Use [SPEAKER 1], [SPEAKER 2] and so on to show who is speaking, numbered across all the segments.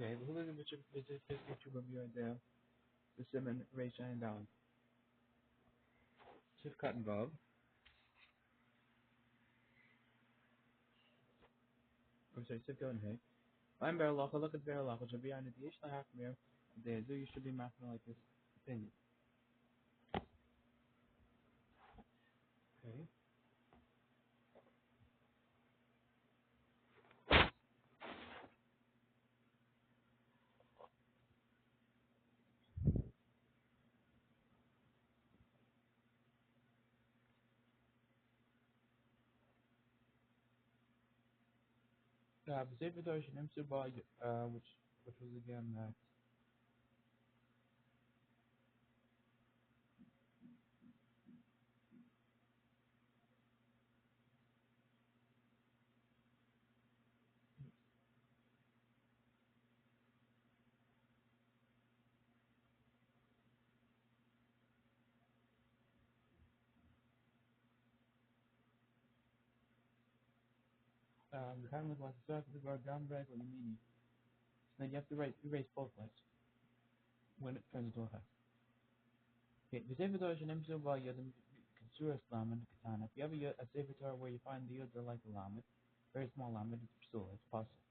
[SPEAKER 1] Okay, the Hulu which is to review there, the Simon Ray Shine down. Shift cut involved. I'm sorry, Shift going hey. I'm Berlock, look at Berlock, which will be on the Dish half mirror. There, do you should be mapping like this opinion. Okay. The Saber Dosh and Imsuba, which was again the kind of like the circle of our down break or mini. So then you have to erase both legs when it turns into a half. Okay, the Saber Dosh and Imsuba, you're the Katsura Islam and Katana. If you have a Saber Torah where you find the Yud are like a Lamed, very small Lamed, it's still, it's possible.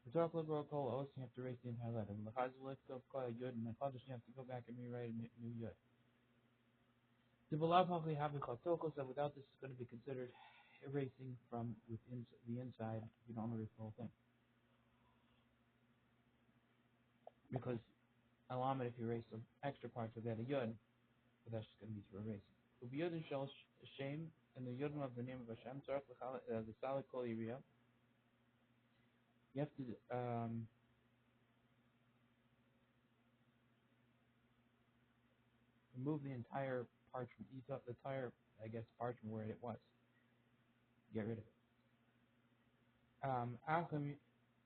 [SPEAKER 1] The Torah Kol Kol you have to erase the entire letter. The Chazal lift of Kol Yud and the Chodesh, you have to go back and rewrite a new Yud. The Balav Hachli have the Kotoko, so without this, it's going to be considered erasing from within the inside if you don't erase the whole thing. Because Alamed, if you erase some extra parts of that, a Yud, but that's just going to be through erasing. The Yud and Shel Shem, and the Yud of the name of Hashem, the Salad Kol Yiriyah, you have to remove the entire parchment, the entire, I guess, parchment where it was. Get rid of it. Achim,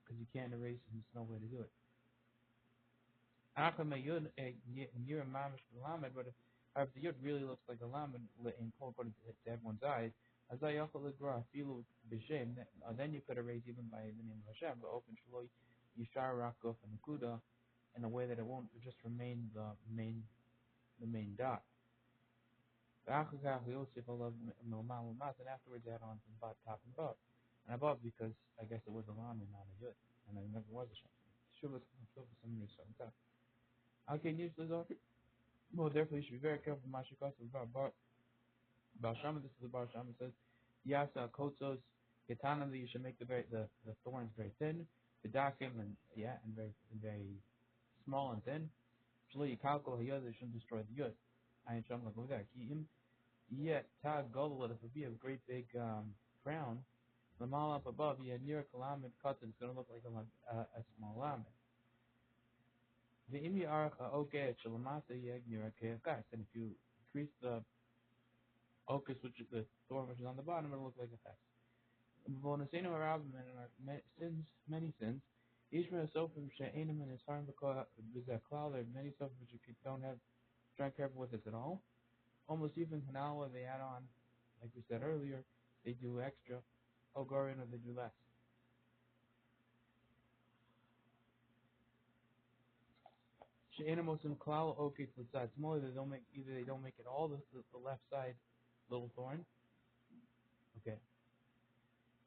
[SPEAKER 1] because you can't erase it, there's no way to do it. Achim Yud near a mamish lamed, but if the Yud really looks like a lamed in according to everyone's eyes, as I feel b'shem, then you could erase even by the name of Hashem, but open shlo yishar rakuf and kuda in a way that it won't just remain the main dot. And afterwards add on from top and above. And above because I guess it was a lam and not a yud. And it never was a shem. Shuvah for some reason. Okay, usually though. Well, therefore you should be very careful. Mashikas about Baal Shama. This is the Baal Shama says, Yasa kotzos ketana. You should make the thorns very thin, the dakim and very small and thin. Shlo yikalkol hayod. They shouldn't destroy the yud. I ain't sham like over there. Yet tag gold, if it be a great big crown, the mall up above, you near a kalamed cut, it's going to look like a small lamed. The imi arach okay shalamasa yeg near a keakas, and if you increase the okus, which is the thorn which is on the bottom, it'll look like a fest. Bonusino arabim and our sins, many sins. Ishmael sofim she'enim and his harm because there's a cloud. There are many sofim which you don't have, try careful with this at all. Almost even Hanawa, they add on, like we said earlier, they do extra. Ogarin, or they do less. She'animos and klal okay to the side smaller. They don't make it all the left side little thorn. Okay.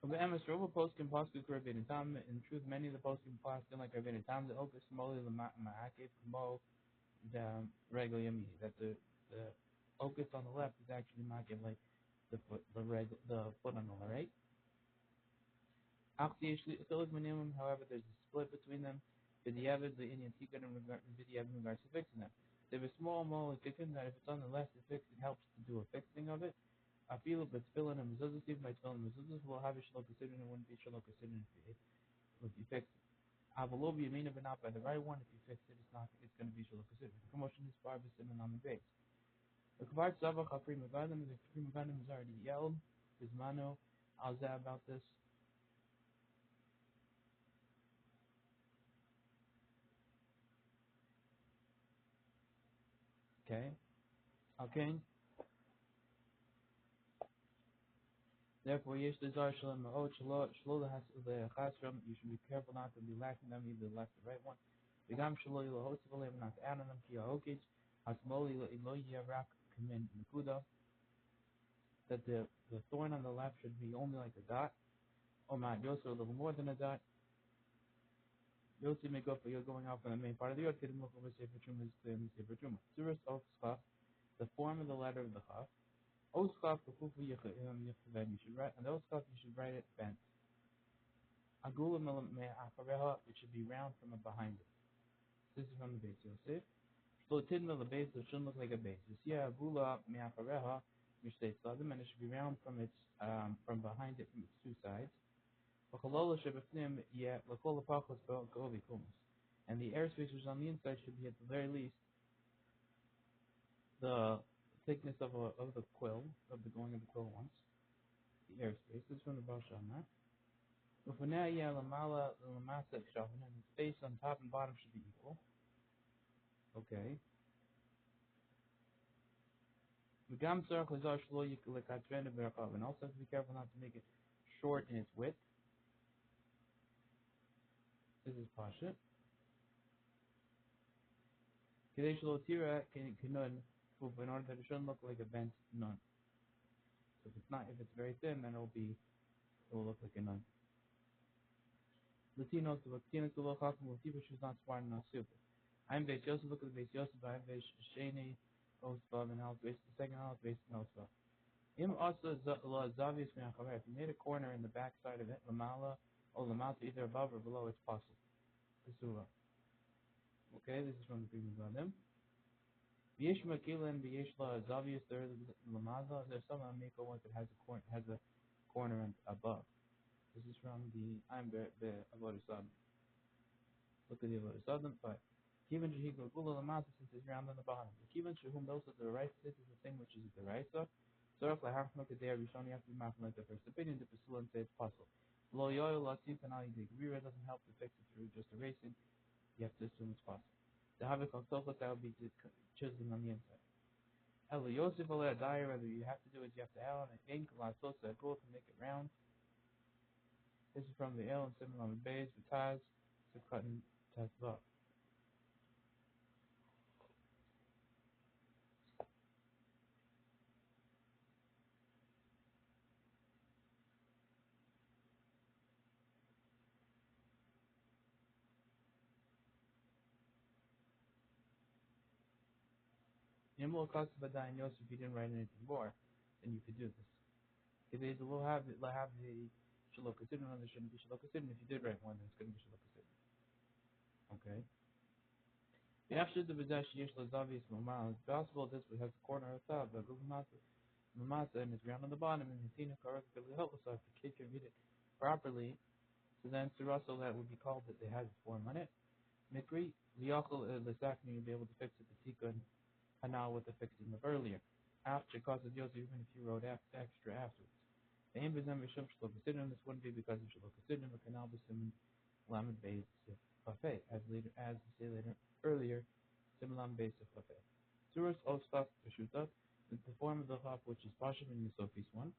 [SPEAKER 1] From the Emes Rova poskim poskim Caribbean Tam. In truth, many of the poskim poskim like Caribbean Tam, the okus smaller the ma'akev kamo the regular yami. That the okus on the left is actually ma'akev like the foot on the right. However, there's a split between them. B'diavad, the Indian secret, and b'diavad in regards to fixing them. They have a small molekicin that if it's on the left, it helps to do a fixing of it. I feel if it's filling a mezuzah, even by filling mezuzahs, we'll have a shalom considering it wouldn't be shalom considering if you fix it. I have a low yamina, but not by the right one. If you fix it, it's going to be shalom considering. The commotion is far b'simin on the base. The kvar tzavach hafri megadim, the hafri megadim is already yelled. His mano, alzah about this. Okay. Therefore, yesh desire shalom ma'od shlola has the chasram. You should be careful not to be lacking them, either the left or right one. Begam shlo yilo hotzavalem, not to add on them. Ki ha'okich hasmoli lo yarak kamin nekuda. That the thorn on the left should be only like a dot, or not yosu a little more than a dot. Yosi may go for you're going out from the main part of the yod. Kedim look over sefer truma is clear in the sefer truma. Surah of schaf, the form of the letter of the chaf. Oskaf kufu yichuvem. You should write, and the oskaf you should write it bent. Agula me'achareha, it should be round from behind it. This is from the base Yosef. Shlotin the base, it shouldn't look like a base. You see agula me'achareha, mishtei tzadim, and it should be round from behind it from its two sides. V'chalola shebefnim yeh l'kol ha'pachos govi kumus. And the airspace which is on the inside should be at the very least the thickness of the quill, of the going of the quill once. The airspace. This is from the Baal Shamar. Ufunaya lamala lamasa kshavin, and the space on top and bottom should be equal. Okay. V'gam tzarach lezar shlo yikatren b'rakav, and also have to be careful not to make it short in its width. This is pasha. Kidei shlo tira kinun, in order that it shouldn't look like a bent nun. So if it's very thin, then it will look like a nun. Latinos, the Latinos, the local Latifa, she was not smart enough stupid. I'm based Yosef, look at the base Yosef, I'm based Shani, Osbab, and house based the second house based in Osbab. Im also Zavius Meachaver, if you made a corner in the back side of it, Lamala, or Lamata, either above or below, it's possible. Pesura. Okay, this is from the previous Zadim. V'yesh Makila and V'yesh La Zavius, there's Lamaza, there's some Amiko one that has a corner above. This is from the Avodah Sodom. Look at the Avodah Sodom, but Kivan Shehigla Gula Lamasa, since it's round on the bottom. Kivan Shehum, those of the right, this is the same which is the right. So, if I have to look at there, we only have to be marked like the first opinion, the Pesula, and say it's possible. Lo Yoyo Latif and Ali Berura doesn't help to fix it through just erasing. You have to assume it's possible. The Havik of Sofa, that would be chiseling on the inside. Elo Yosef Aleh Dyer, whether you have to do is you have to add on an ink, La Sosa, go to make it round. This is from the El and Simon on the base, the Taz, to cut and test up. Nimble cost of Badai and Yosef, if you didn't write anything more, then you could do this. If there's a little have the Shalokasidin on there shouldn't be Shalokasidin. If you did write one, then it's going to be Shalokasidin. Okay. The after the Badash Yesh Lazavius Mamal, it's possible this would have the corner of the top, but Mamasa and it's ground on the bottom, and the Tina correctly help us so if the kid can read it properly. So then to Russell that would be called that they had a form on it. Mikri, Liachal Lesakni, you'll be able to fix it the Tikun Hanal with the fixing of earlier. After cause of Yosef, even if you wrote extra afterwards. The aim is then Rishon Shlokasidin, this wouldn't be because of Shlokasidin, but Canal Basimin Lamed Beis Buffet, as we say later earlier, Simlam Beis Buffet. Surahs Ostaf Peshuta, the form of the Chaf which is Pashim in Yusofis one.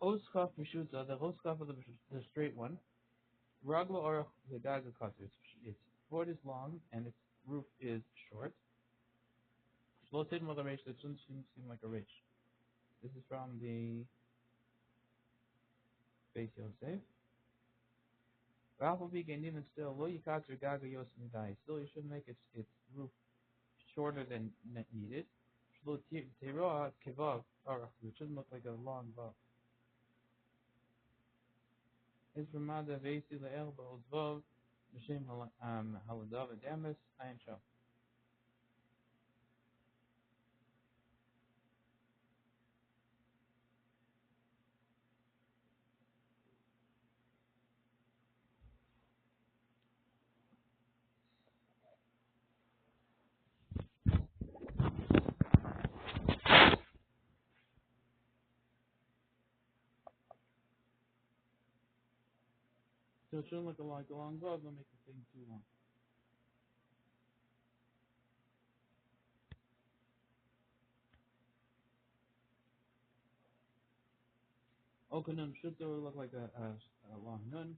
[SPEAKER 1] Oskaf Peshuta, the Oskaf of the straight one. Ragla or the Gaga Cutter, its foot is long and its roof is short. Shlotin Mother that shouldn't seem like a rich. This is from the Beis Yosef. Ralph and even still, Lo Yikatsu Gaga Yosef Nidai. Still, you shouldn't make its roof shorter than needed. Shlo Teroa Kevav, or it shouldn't look like a long vav. It's from Mada Vesi Le'el Ba'oz Vav, B'Shem Haladav Adamas, Ayin Shah. So it shouldn't look like a long vav, don't make the thing too long. Okanun should look like a long nun.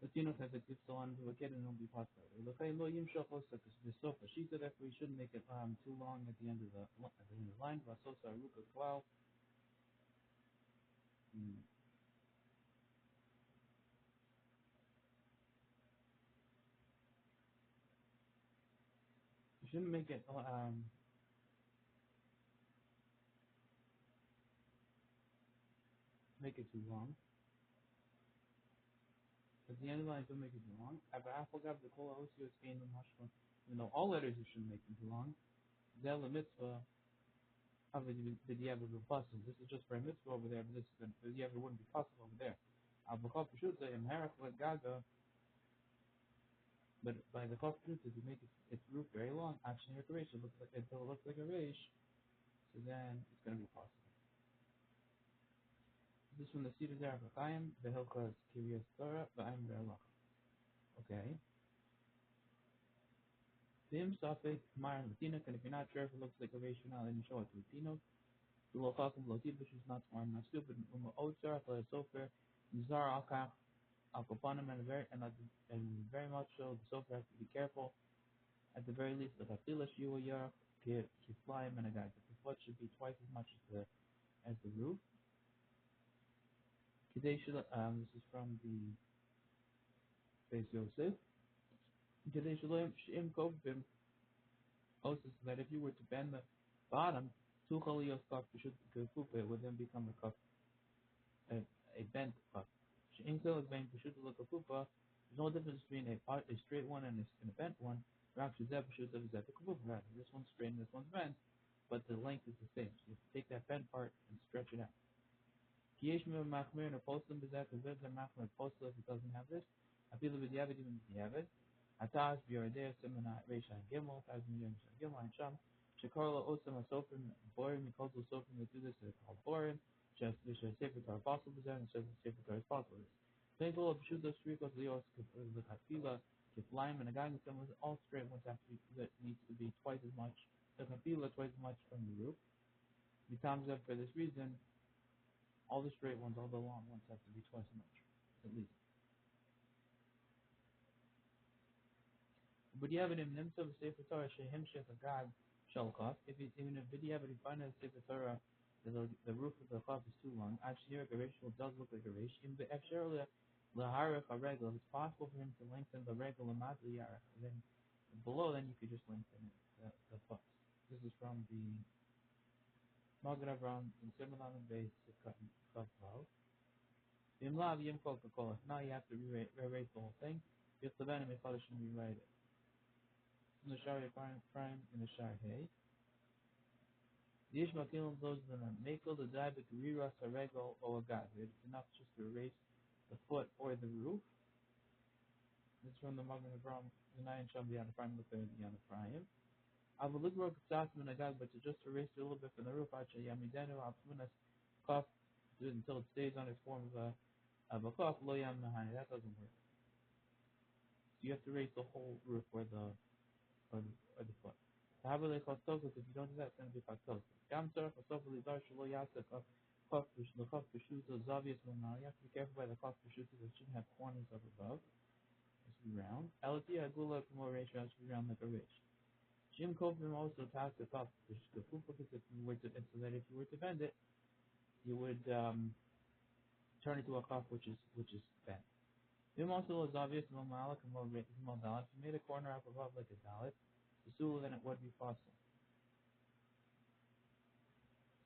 [SPEAKER 1] Latino has a good salon to a kid and it'll be possible. Look, I know Yim Shafos the sofa. She said that we shouldn't make it too long at the end of the line. Vasosa Ruka Klau. You shouldn't make it too long. At the end of the line, don't make it too long. I forgot the Kola Osio is gained in Hashvan. You know, all letters you shouldn't make them too long. Del mitzvah of the Diablo possible. This is just for a mitzvah over there, but this is the Diablo wouldn't be possible over there. Abakov Pashutza in Harach Gaga, but by the Kov Pashutza, if you make its root very long, actually your resh looks like until it looks like a resh, so then it's going to be possible. This is from the Cedar Zara Chayim, the Hilchas Kiryas Torah, the Aim Berlach. Okay. Dim Safek Mar Latino, and if you're not sure if it looks like a resh or not, then you show it to Latino. The Lochakum Lotid, which is not smart, not stupid, Otsar, for a sofer, Zar Alkach, Alkopanim, and very much so, the sofer has to be careful. At the very least, the Fatila Shiwa Yarach, Kiflaim, and a guy. The foot should be twice as much as the roof. Today, this is from the Beis Yosef. Today, Shim Kovim, also says that if you were to bend the bottom, two Chaliyos Kaf, it would then become a bent cup. She'inkel is being pursued to look a pupa. There's no difference between a straight one and a bent one. This one's straight and this one's bent, but the length is the same. So you take that bent part and stretch it out. Kiyeshmi machmir and postum bezat the vid machmir postum if it doesn't have this. Apilu b'diavad even b'diavad. Ataz b'yordei simona reisha gimel taz b'yordei gimel and sham. Shekarla osam asofim borim mikolzu sofim that do this they're called borim. Just the sefer Torah possible bezat and says the sefer Torah is possible. Thankful of Shuda Shrikos Leos the Kafila Kiflaim and a guy with all straight ones have to be that needs to be twice as much. The Kafila twice as much from the roof. The times up for this reason. All the straight ones, all the long ones have to be twice as much, at least. But you have it in Nimsa Sefer Torah Shehim Shech Agag Shalkaf. Even if you have it in Final Sefer Torah, the roof of the chaf is too long. Actually, here a ratio does look like a ratio. In the Efsher Laharach a regel, it's possible for him to lengthen the regel and then below, then you could just lengthen the foot. This is from the Magen Avraham in Similar base of Chaf. Now you have to rewrite the whole thing. If the venom is published and rewrite it. In the Shari Prime in the Shari Hay. The Ishmael Kilim those that are Makel, the Diabet, Riras, a Regal, or a God. It's enough just to erase the foot or the roof. This is from the Magen Avraham, the Nayan Sham, the Prime, the third, the Prime. I will look at the God, but to just erase it a little bit from the roof, actually, Yamidenu, Alpmunas, Kaf, until it stays on its form of a Kaf, Lo Yam Nahani. That doesn't work. So you have to erase the whole roof or the foot. If you don't do that, it's going to be faktos. Gam tzarech asof l'idar shelo yasek kaf b'shuta zavius l'mal. You have to be careful by the kaf b'shuta that shouldn't have corners up above. It should be round. Elati agula k'mo reish, it should be round like a reish. Jim Kovim also tasked the kaf b'shuta so that if you were to bend it, you would turn it to a kaf which is bent. Vim also is obvious l'mal k'mo dalet. If you made a corner up above like a dalet, the sula, then it would be possible.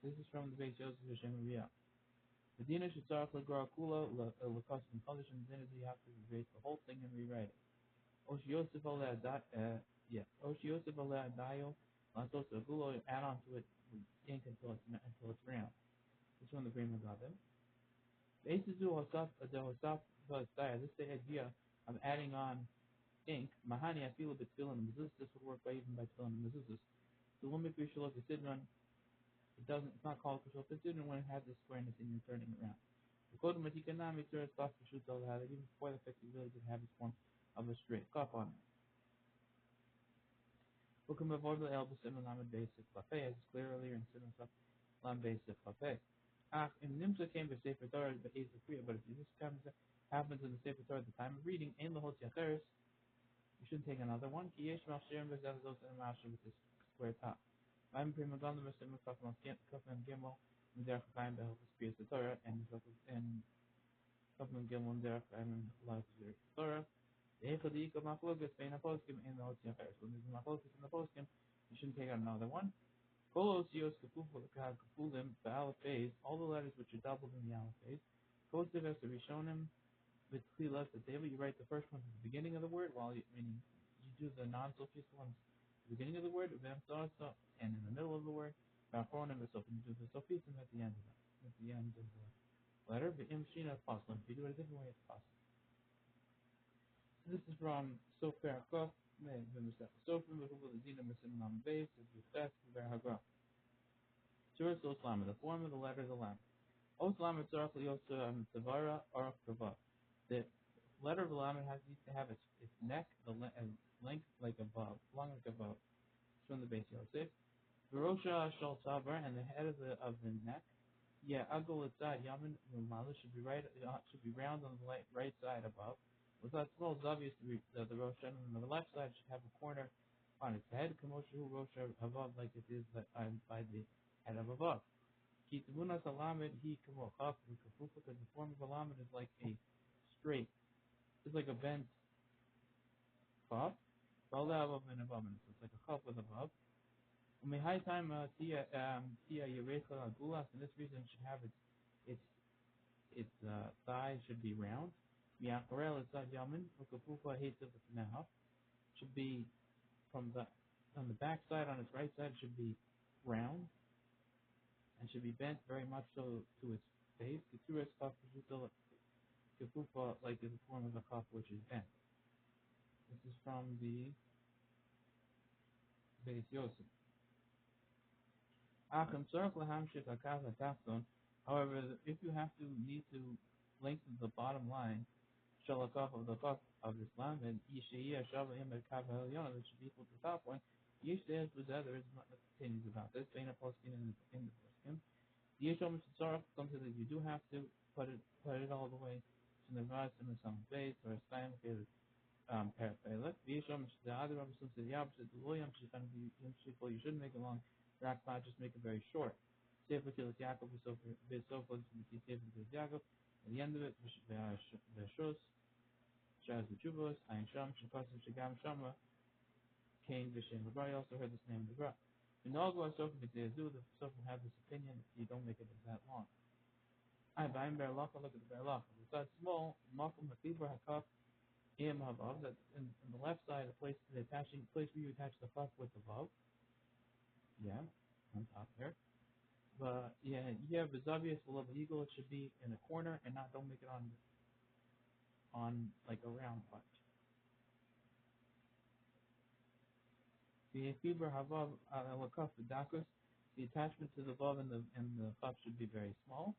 [SPEAKER 1] This is from the Beis Yosef Hashem Riyah. The Dina should start with Kula, Lakas and Kalish, and then you have to erase the whole thing and rewrite it. Osh Yosef Aleh Dayo, Lantos Agulo, add on to it with ink until it's round. This is from the Green Megadim. The Aisizu Hosaf, the Hosaf Hosaya, this is the idea of adding on ink. Mahani, I feel a bit fill in the mezuzah. This would work even by filling the mezuzahs. The woman if you look at Sidron, it's not called Kushal Sidron when it has the squareness and you're turning it around. The code of Matikanam is there stuff to shoot all that even before the fact it really did have this form of a straight cup on it. Book of Avoid the Elbus and Lamed basic Cafe, as it's clear earlier in Sidron Lam basic Cafe. Ach, in Nimsa came to Sefer Torah, but he's a Kriya. But if this happens in the Sefer Torah at the time of reading, in the Hotzi Acheres, you should take another one. Ki yesh mafshirim b'zevazos and mashir with this square top. I'm prima donna v'sim kafam gimel m'derech chaim b'helchus Kriyas Torah and kafam gimel m'derech chaim b'helchus Torah. Eichad yikol machlokas bein haposkim in the Hotzi Acheres. When there's a machlokas in the poskim, you shouldn't take out another one. Kol osios kafufol kafulim ba'alef phase, all the letters which are doubled in the alef phase. Kosiv as the Rishonim with tchilas the table. You write the first one at the beginning of the word, meaning you do the non-sophists ones at the beginning of the word, and in the middle of the word, and you do the sophism at the end of it, at the end of the letter. But mishna is possible. If you do it a different way, it's possible. So this is from Sofer Kof. Sofer Mehubal Zina Misim Lam Beis is Yufes Ver Hagra. Surah Oslam, the form of the letter the lam. Oslam Tzarach Liyos Tavara Arach Kava. The letter of the lam needs to have its neck, length like a vav, long like a vav. It's from the base Yosef. Verosha Shal Tavar, and the head of the neck. Yeah, Agol Itzad Yamin Rumala should be round on the right side above. With that small, it's obvious the Rosha, and on the left side should have a corner on its head. Kamoshu Rosha Havav, like it is by the head of a vav. Kitabunas Alamed He Kamochaf Kafufa, because the form of Alamed is like a straight. It's like a bent cup. Balav and above, so it's like a cup with a vav. Umehai time tia yerecha gulas, and this reason it should have its thigh should be round. Miakarel is yamin ukafufa hates of the now should be from the on the back side on its right side should be round and should be bent very much so to its base. The turas kafufa like in the form of a cup which is bent. This is from the base Yosef. However, if you need to lengthen the bottom line, shalakaf of the kaf of this lam, and yishayia shava im kav ha'elyona, that should be equal to the top one. Yesh says there is opinions about this. Bein poskin in the poskin. Yesh omer tzarach, something that you do have to put it all the way to the ras in some base or a stam paraphrase. Yesh omer the other Rabbi says the opposite. The loyam should kind of be you shouldn't make it long. Rakma, just make it very short. Sefer Kilas Yaakov, Sefer Kilas Yaakov. At the end of it, the Shos, Shaz V'Chuvos, Ayin Sham, Shekasim Shagam Shama, Cain V'Shem Rabbi. You also heard this name of the Gra. In all go Sofer B'Tezu, the Sofer have this opinion that you don't make it that long. I Ba'im Berlach, look at the Berlach. Besides small, Makom Hakibra Hakaf, Im Havav, that in the left side, the place where you attach the Chaf with the Vav. Yeah, on top there. But yeah, you have the Zavias below the eagle. It should be in a corner and don't make it on like a round part. The Fibra Havav Alakaf Dakus, the attachment to the vav and the cup should be very small.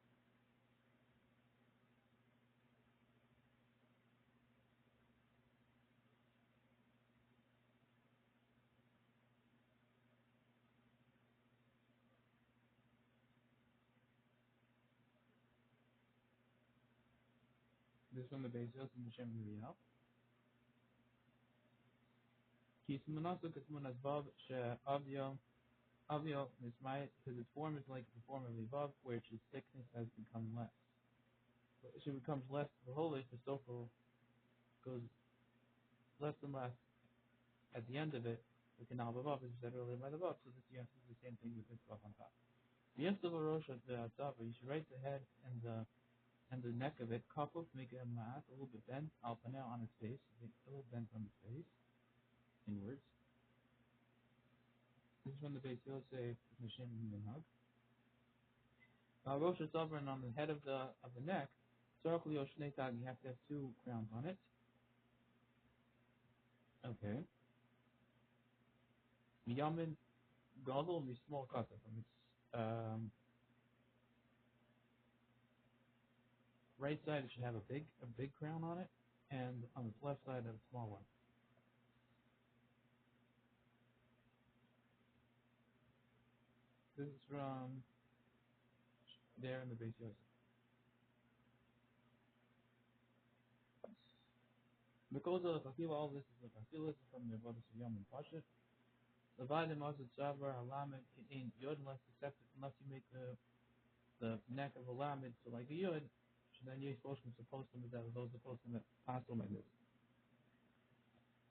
[SPEAKER 1] This is from the Bezos and the Shem Uriel. Kismanasa Kismanas Vav Avio is because its form is like the form of the vav, where its thickness has become less. As it becomes less the holy, the sofa goes less and less at the end of it. The canal of vav is said earlier by the vav, so this yes is the same thing with this vav on top. The yes of a rosh at the top, you should write the head and the neck of it, kafuf, make it a mat, a little bit bent, alpanel on its face, a little bent on its face, inwards. This is when the base will say Hashem Minhag. Rosh and on the head of the neck, Sarkli Oshnetag, you have to have two crowns on it. Okay. Yamin Gadol will be small kasa from its right side. It should have a big crown on it, and on its left side a small one. This is from there in the base Yosef. Because of the Fakila, all this is the Fakila from the Avodah Yom and Pasha. The Vadim also Tzavar Halamed in Yod unless accepted unless you make the neck of a lamed to like a Yod. So then you're supposed to that those are supposed to possible like this.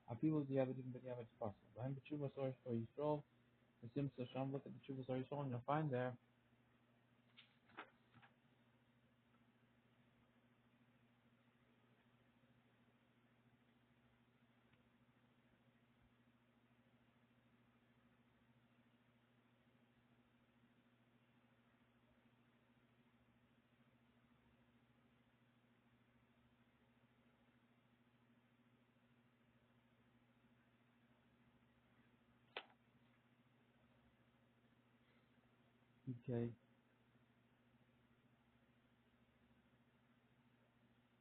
[SPEAKER 1] I feel the other didn't but the other it's possible. Behind the Chuba source for Yisrael, the Simsa Sham, look at the Chuba source and you'll find there. Okay.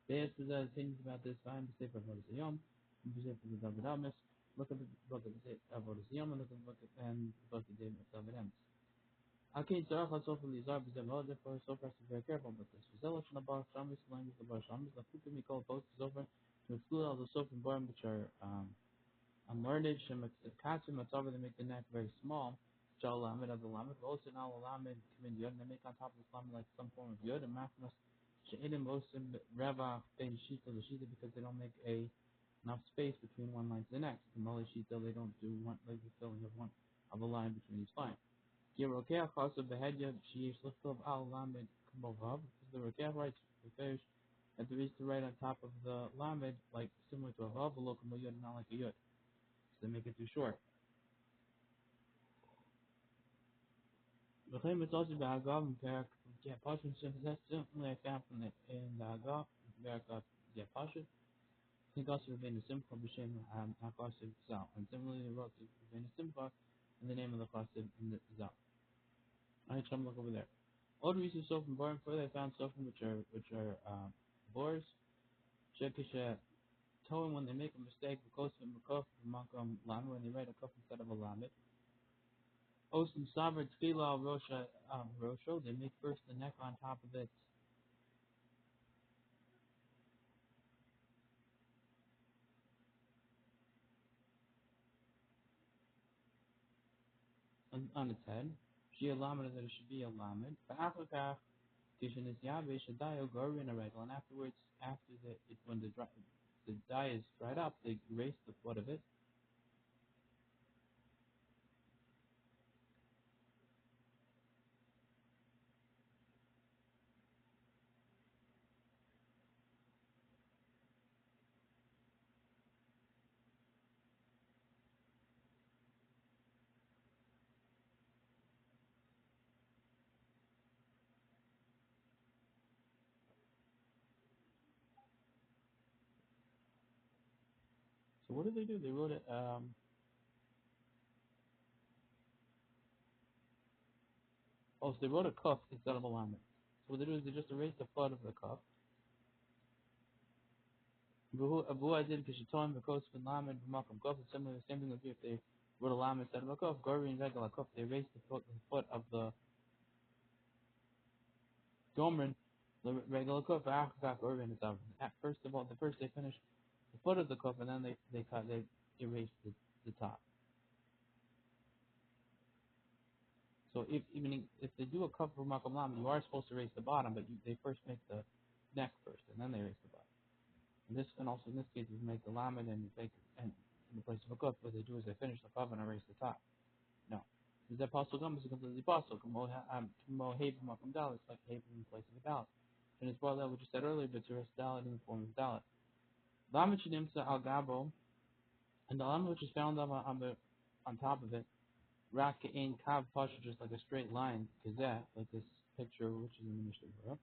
[SPEAKER 1] There's the things about this behind the Sefer Avodah Yom, the Sefer of David Amos. Look at the book of the Avodah Yom and look at the book and book of David David Amos. Okay, so I'll so for Lizar Bizarre, therefore so far to be very careful about this. Zealous and about Shamis, language of Bar Shamis, the Fuku Mikol both is over to exclude all the soap and barm which are unlearned, Shemakasim, that's over they make the neck very small. Shal Lamed of the Lamed, also now Lamed come in Yod, and they make on top of the Lamed like some form of Yod, and Machmas, She'idim Osim Reva Ben Shita the Shita because they don't make enough space between one line to the next. The Mali Shita they don't do one like the filling of one of a line between each line. Yerokeh also behedya sheyesh liftov al lamed kamovav. The Rokeh writes the fish that there is to write on top of the lamed like similar to a vav, a local yud, not like a yud. So they make it too short. The claim is also the Hagav and Perak Yapashim that's certainly I found from it in the Hagav and Perak of Yapashim. I think also Rabbeinu the Simcha B'Shem HaChasiv Zal. And similarly they wrote Rabbeinu Simcha in the name of the Chasiv in the Zal. Alright, so I'm look over there. All the reasons so from boring further I found so from which are bores. Shekisha towing when they make a mistake because of Makov Makam Lama when they write a cup instead of a lamed. Osim Savar Tfila Rosho, they make first the neck on top of it on its head. She a lamed that it should be a lamed. After Kishin is Yabe Shadayo Gorin a regal, and afterwards after when the dye is dried up, they erase the foot of it. So what did they do? They wrote it. So they wrote a cuff instead of a lamed. So what they do is they just erase the foot of the cuff. Abu I did because she told him because when lamed b'makom cuff is similar. The same thing would be if they wrote a lamed instead of a cuff. Gori and regular cuff. They erase the foot of the gomer, the regular cuff. After Gori and it's first of all, the first they finish the foot of the cuff and then they erase the top. So even if they do a cuff for makom lamed, you are supposed to erase the bottom, but they first make the neck first and then they erase the bottom. And also in this case, you make the lamed and you take and in the place of a cup, what they do is they finish the cup and erase the top. No. Is that possible? It's completely possible. Kamo have makom dalit, it's like have in the place of a dalit. And it's brought that what you said earlier, but to rest dalit in the form of dalit. Lamed shenimsa al gabo, and the lamed which is found on top of it, rak in kav pasha, just like a straight line, kazeh, like this picture which is in the Mishnah.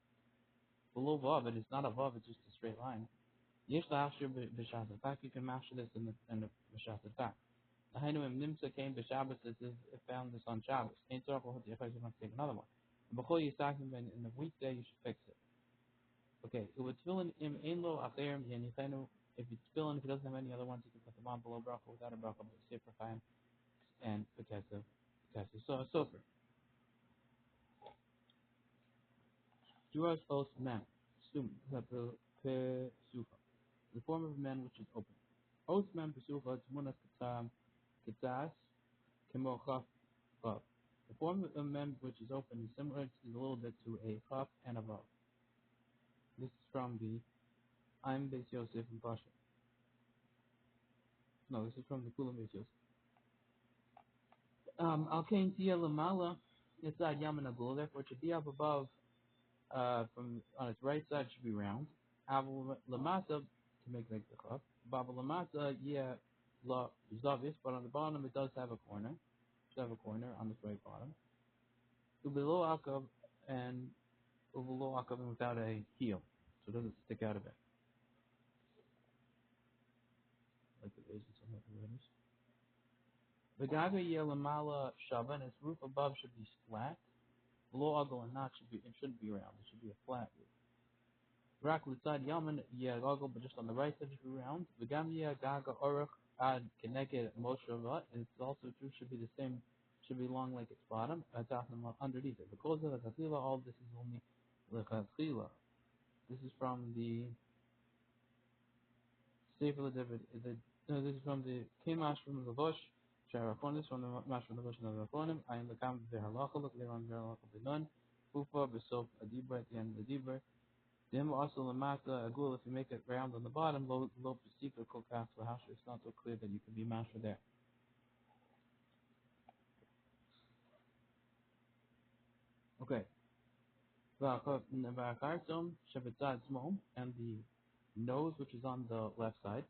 [SPEAKER 1] Below vav, it's not a vav, it's just a straight line. Yesh la'ashir b'shas atak. You can master this in the b'shas atak. Lahainu nimsa came b'Shabbos. This is found this on Shabbos. Ain't so if you want to take another one. B'chol yisakim in the weekday you should fix it. Okay. It would fill in ein lo acherim yanichenu. If it's filling, if it doesn't have any other ones, you can put them on below bracha without a bracha, but sefer chaim and because of sofer. Suras os mem. Pesufa. The form of men which is open. Os mem pesufa tmunas kitas kemo chaf. The form of a mem which is open is similar a little bit to a chaf and a vav. This is from the I'm Beis Yosef in Pasha. No, this is from the Kulam Beis Yosef. Al kain tia lamala inside yamin agul. Therefore, it should be up above, from on its right side should be round. Aval lamasa to make the chaf. Baba lamasa la zavis, but on the bottom it does have a corner. It should have a corner on the right bottom. Below akav and below akav without a heel, so it doesn't stick out a bit. Like the base of some of the letters. The gaga yelamala shava, and its roof above should be flat. Below agal and not should be, it shouldn't be round. It should be a flat roof. Rak l'tzad yaman yagagal, but just on the right side should be round. The gam gaga orach ad keneged moshava, and it's also true should be the same, should be long like its bottom. Underneath it. Because of the chachila, all this is only l'chachila. This is from the Sefer David. No, this is from the Kemash from the Vosh. Sharafonis from the Mash from the Vosh and the Rafonim. I am the Kam of the Halacha. Look there on the Halacha Bidon. Fufa Besof Adibra at the end of the Dibra. Dim also Lamata Agul. If you make it round on the bottom, low Pesika Kokaf Lahasha. It's not so clear that you can be Masha there. Okay. Va'akartom Shabetzad Small, and the nose which is on the left side.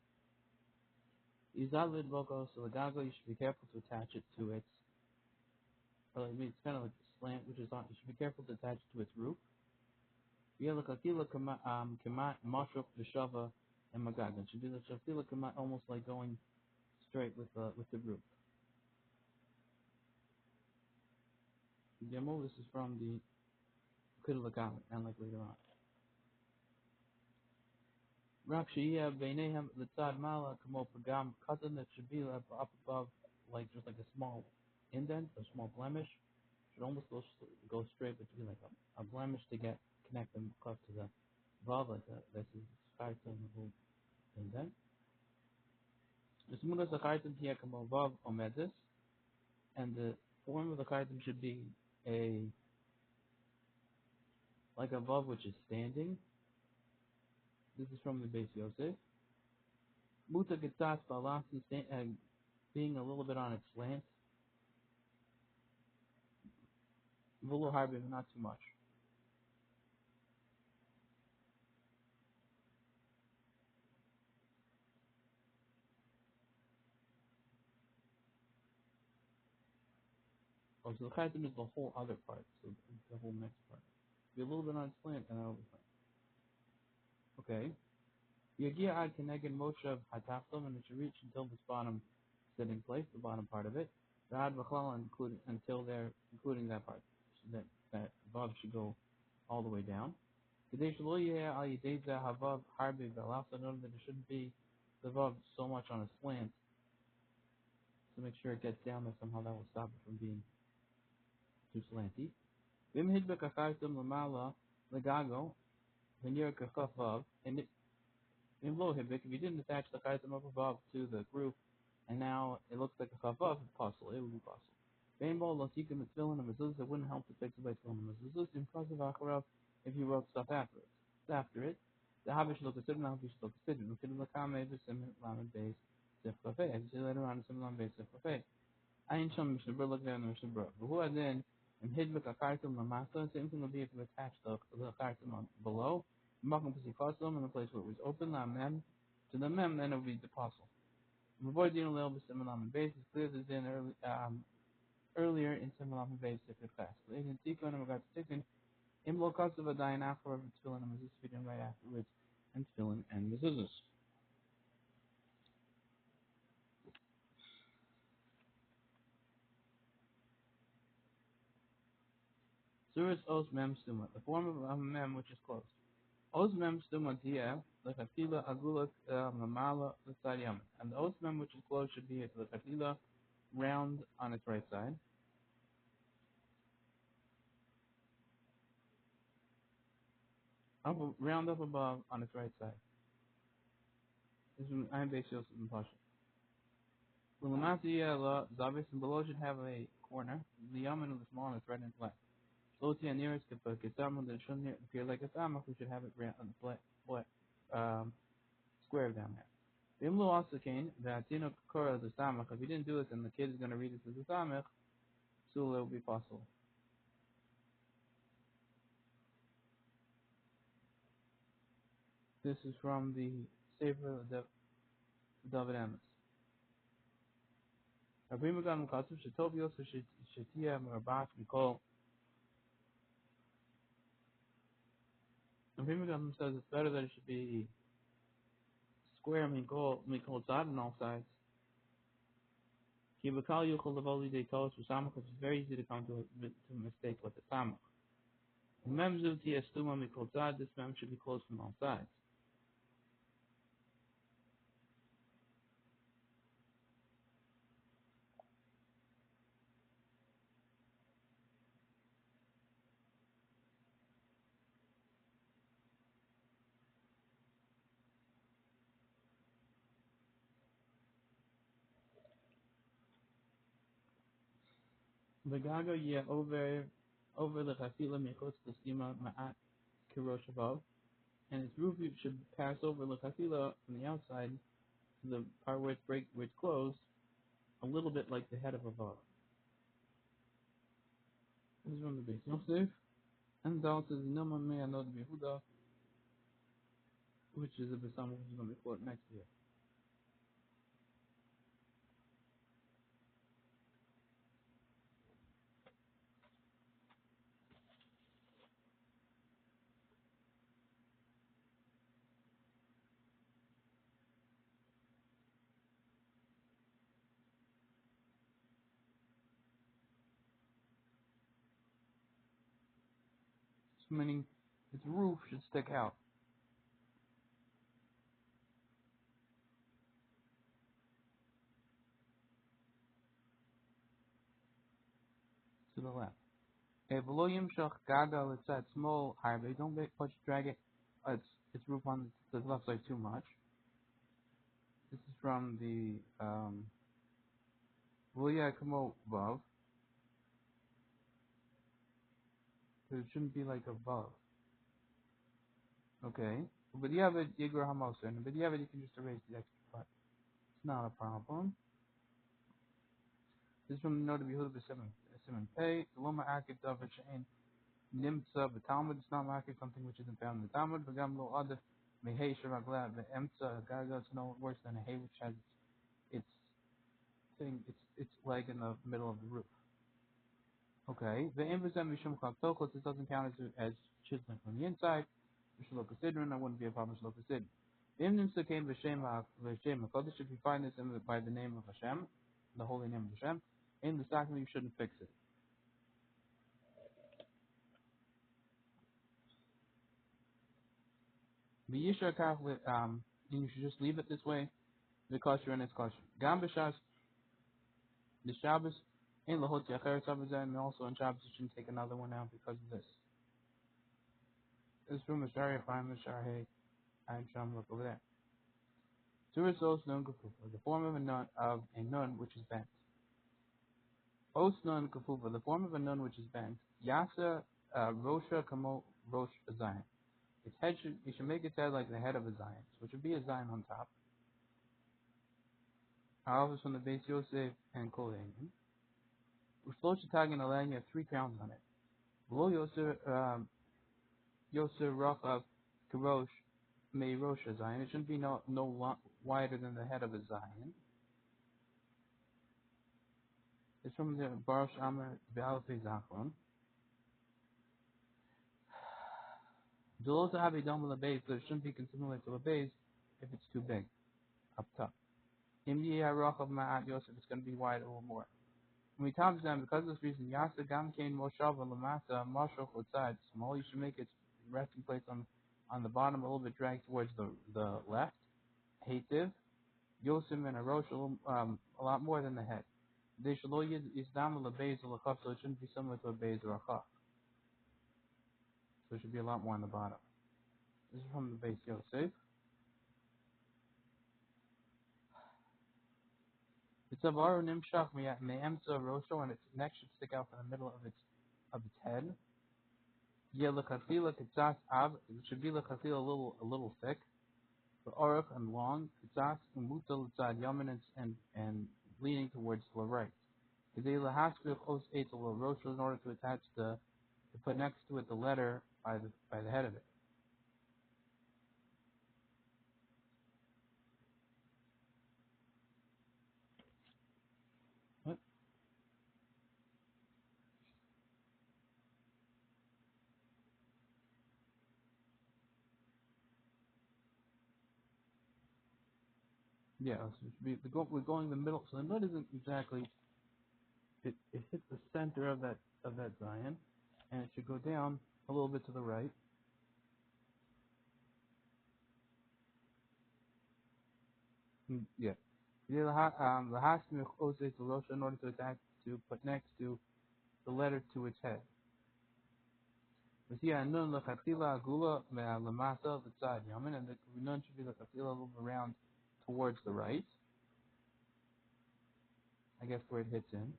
[SPEAKER 1] Izalid Boko Silagago, you should be careful to attach it to its, well, I mean, it's kind of like a slant which is on, you should be careful to attach it to its roof. Yelakakila Kamat Mashuk Vishava and Magaga. It should be the Shafila Kamat almost like going straight with the roof. Demo, this is from the Kidalakam, and like later on. Rakshia Beinehem Litzad Mala Kamo Pagam Katan, that should be up above, like just like a small indent, a small blemish. Should almost go straight, but to be like a blemish to connect them close to the vav, like this is starts on the whole indent. The smudas akaitim here kamo vav omedis, and the form of the kaitim should be like a vav which is standing. This is from the Beis Yosef. Muta getas balasi, being a little bit on its slant. Vulu harbi, not too much. Oh, so the kaitim is the whole other part, so the whole next part. Be a little bit on its slant, and that'll be fine. Okay. Yagia ad keneged Moshe hataftom, and it should reach until this bottom sitting place, the bottom part of it. The ad v'chlal, until there, including that part. So that vav should go all the way down. Kadesh lo yeh al yedei zeh havav harbi v'alaf, so note that it shouldn't be the vav so much on a slant, to make sure it gets down there somehow. That will stop it from being too slanty. Vim hidbek achaytum lamala legago v'nir kachaf vav, and in Lohibik, if you didn't attach the chaytim up above to the group, and now it looks like a chavav, it's possible. It would be possible. Rainbow, lasikim, and tefillin, and mezuzah, it wouldn't help to fix away tefillin and mezuzah. Because of acharav, if you wrote stuff after it, the havish look considered, the havish look considered. We could look at the sim lamed base sif kafeh. As you see later on, sim lamed base sif kafeh. Ayin sham mishnah bur, look there in the mishnah bur. But who then and hidvik akartim lamasa? Same thing would be if you attach the akartim on below. Makom Pasikosom in the place where it was open, mem to the mem, then it would be the apostle. Avoid the little bit similar base is clear as in earlier in similar base if it fast. In Tikon and Magat Tikon, Imlo Kosova dying after Tefillin and Mezuzah fitting right afterwards, and Tefillin and Mezuzahs. Suris Os Mem Stuma, the form of a mem which is closed. Os Mem Stuma Dia, the Katila Agulak Mamala Saryam. And the Os Mem which is closed should be the Katila round on its right side. round up above on its right side. This is iron base Yosef and Pasha. The Lamasiya Zavis and below should have a corner. The Yaman of the small on its right and left. Slotia nearest Kisam that shouldn't appear like a Samach, we should have it on the square down there. The Imlu also came that Tino Kora the Samach. If you didn't do it, then the kid is going to read it as a Samach, so it will be possible. This is from the Sefer of David Amos. Rabbi Megan Mukatsu Shetobios Shetia Marbach Mikol. Rabbi Megan says it's better that it should be square Mikol Tzad on all sides. Kibakal Yuchel Levoli De Tos for Samach, it's very easy to come to a mistake with the Samach. Mem Zuti Estuma Mikol Tzad, this mem should be closed from all sides. V'gaga yeh over the chafila mechutz l'stima ma'at kirosh above, and its roof should pass over the chafila from the outside to the part where it's closed, a little bit like the head of a vav. This is from the base Yosef, and Dal says Noma Mei Anod Behuda, which is a besam which is going to be quoted next year. Meaning its roof should stick out to the left. Below Yimshach Gaga, it's that small harbe. Don't drag it. Its roof on the left side too much. This is from the Vuya Kamo Vav. It shouldn't be like a vav. Okay. But you have it Yigra Hamoser, but you have it, you can just erase the extra part. It's not a problem. This is from the note of Yehuda Simon Pei. The Loma Akid David Shein Nimtza Talmud. It's not market something which isn't found in the Talmud. V'gam lo adif mehei shavagla ve'emtza gaga. It's no worse than a hay which has its its leg in the middle of the roof. Okay. The emphysem mishum kaptokos. This doesn't count as chiseling from the inside. Shlomo Sidron. I wouldn't be a problem Shlomo Sidron. The Imnimsa came v'shem HaKodesh. If you find this by the name of Hashem, the holy name of Hashem, in the document you shouldn't fix it. The Yishar Kaf, you should just leave it this way because you're in its kosher. Gam b'shas, the Shabbos, in lahot yacher tzavazah, and also on Shabbos you shouldn't take another one out because of this. This is from Mishari Chaim Mishari Ayin Sham. Look over there. Turis os nun kafufa, the form of a nun which is bent. Os nun kafufa, the form of a nun which is bent. Yasa rosha kamo rosh Zion. Its head you should make its head like the head of a Zion, which would be a Zion on top. However, from the base Yosef and Kohen. Ushlosh Tagin Alan, you have 3 crowns on it. Below Yosef Rachav Karosh May Rosh Zion. It shouldn't be no wider than the head of a Zion. It's from the Baruch Amar Be'alef Zachron. Dolota Abidam la base, so it shouldn't be similar to a base if it's too big up top. Imdi Rachav Ma'at Yosef, it's going to be wide or more. When we talk to them, because of this reason, Yasa Gam Kain Moshav Lamasa Mashal Chotzad, small, you should make its resting place on the bottom a little bit dragged towards the left. Hativ, Yosim and Arosh a lot more than the head. They should is down the base or the so it shouldn't be similar to a base or a chaf. So it should be a lot more on the bottom. This is from the base Yosef. It's a varu nimshach me'emtza rosho, and its neck should stick out from the middle of its head. Yeh lechatchila kitzas av. It should be lechatchila a little thick. The orach and long. Kitzas umuta l'tzad yamin, and leaning towards the right. Kedei lahaskir chos eitel rosho, in order to attach to put next to it the letter by the head of it. What? Yeah, so it should be we're going the middle. So the nut isn't exactly. It hits the center of that zion, and it should go down a little bit to the right. Yeah. The hasmich ose to rosha, in order to attach to put next to the letter to its head. V'sia nun lechatchila agula me'alamasa v'tzad yamin, and the nun should be lechatchila a little around towards the right. I guess where it hits in.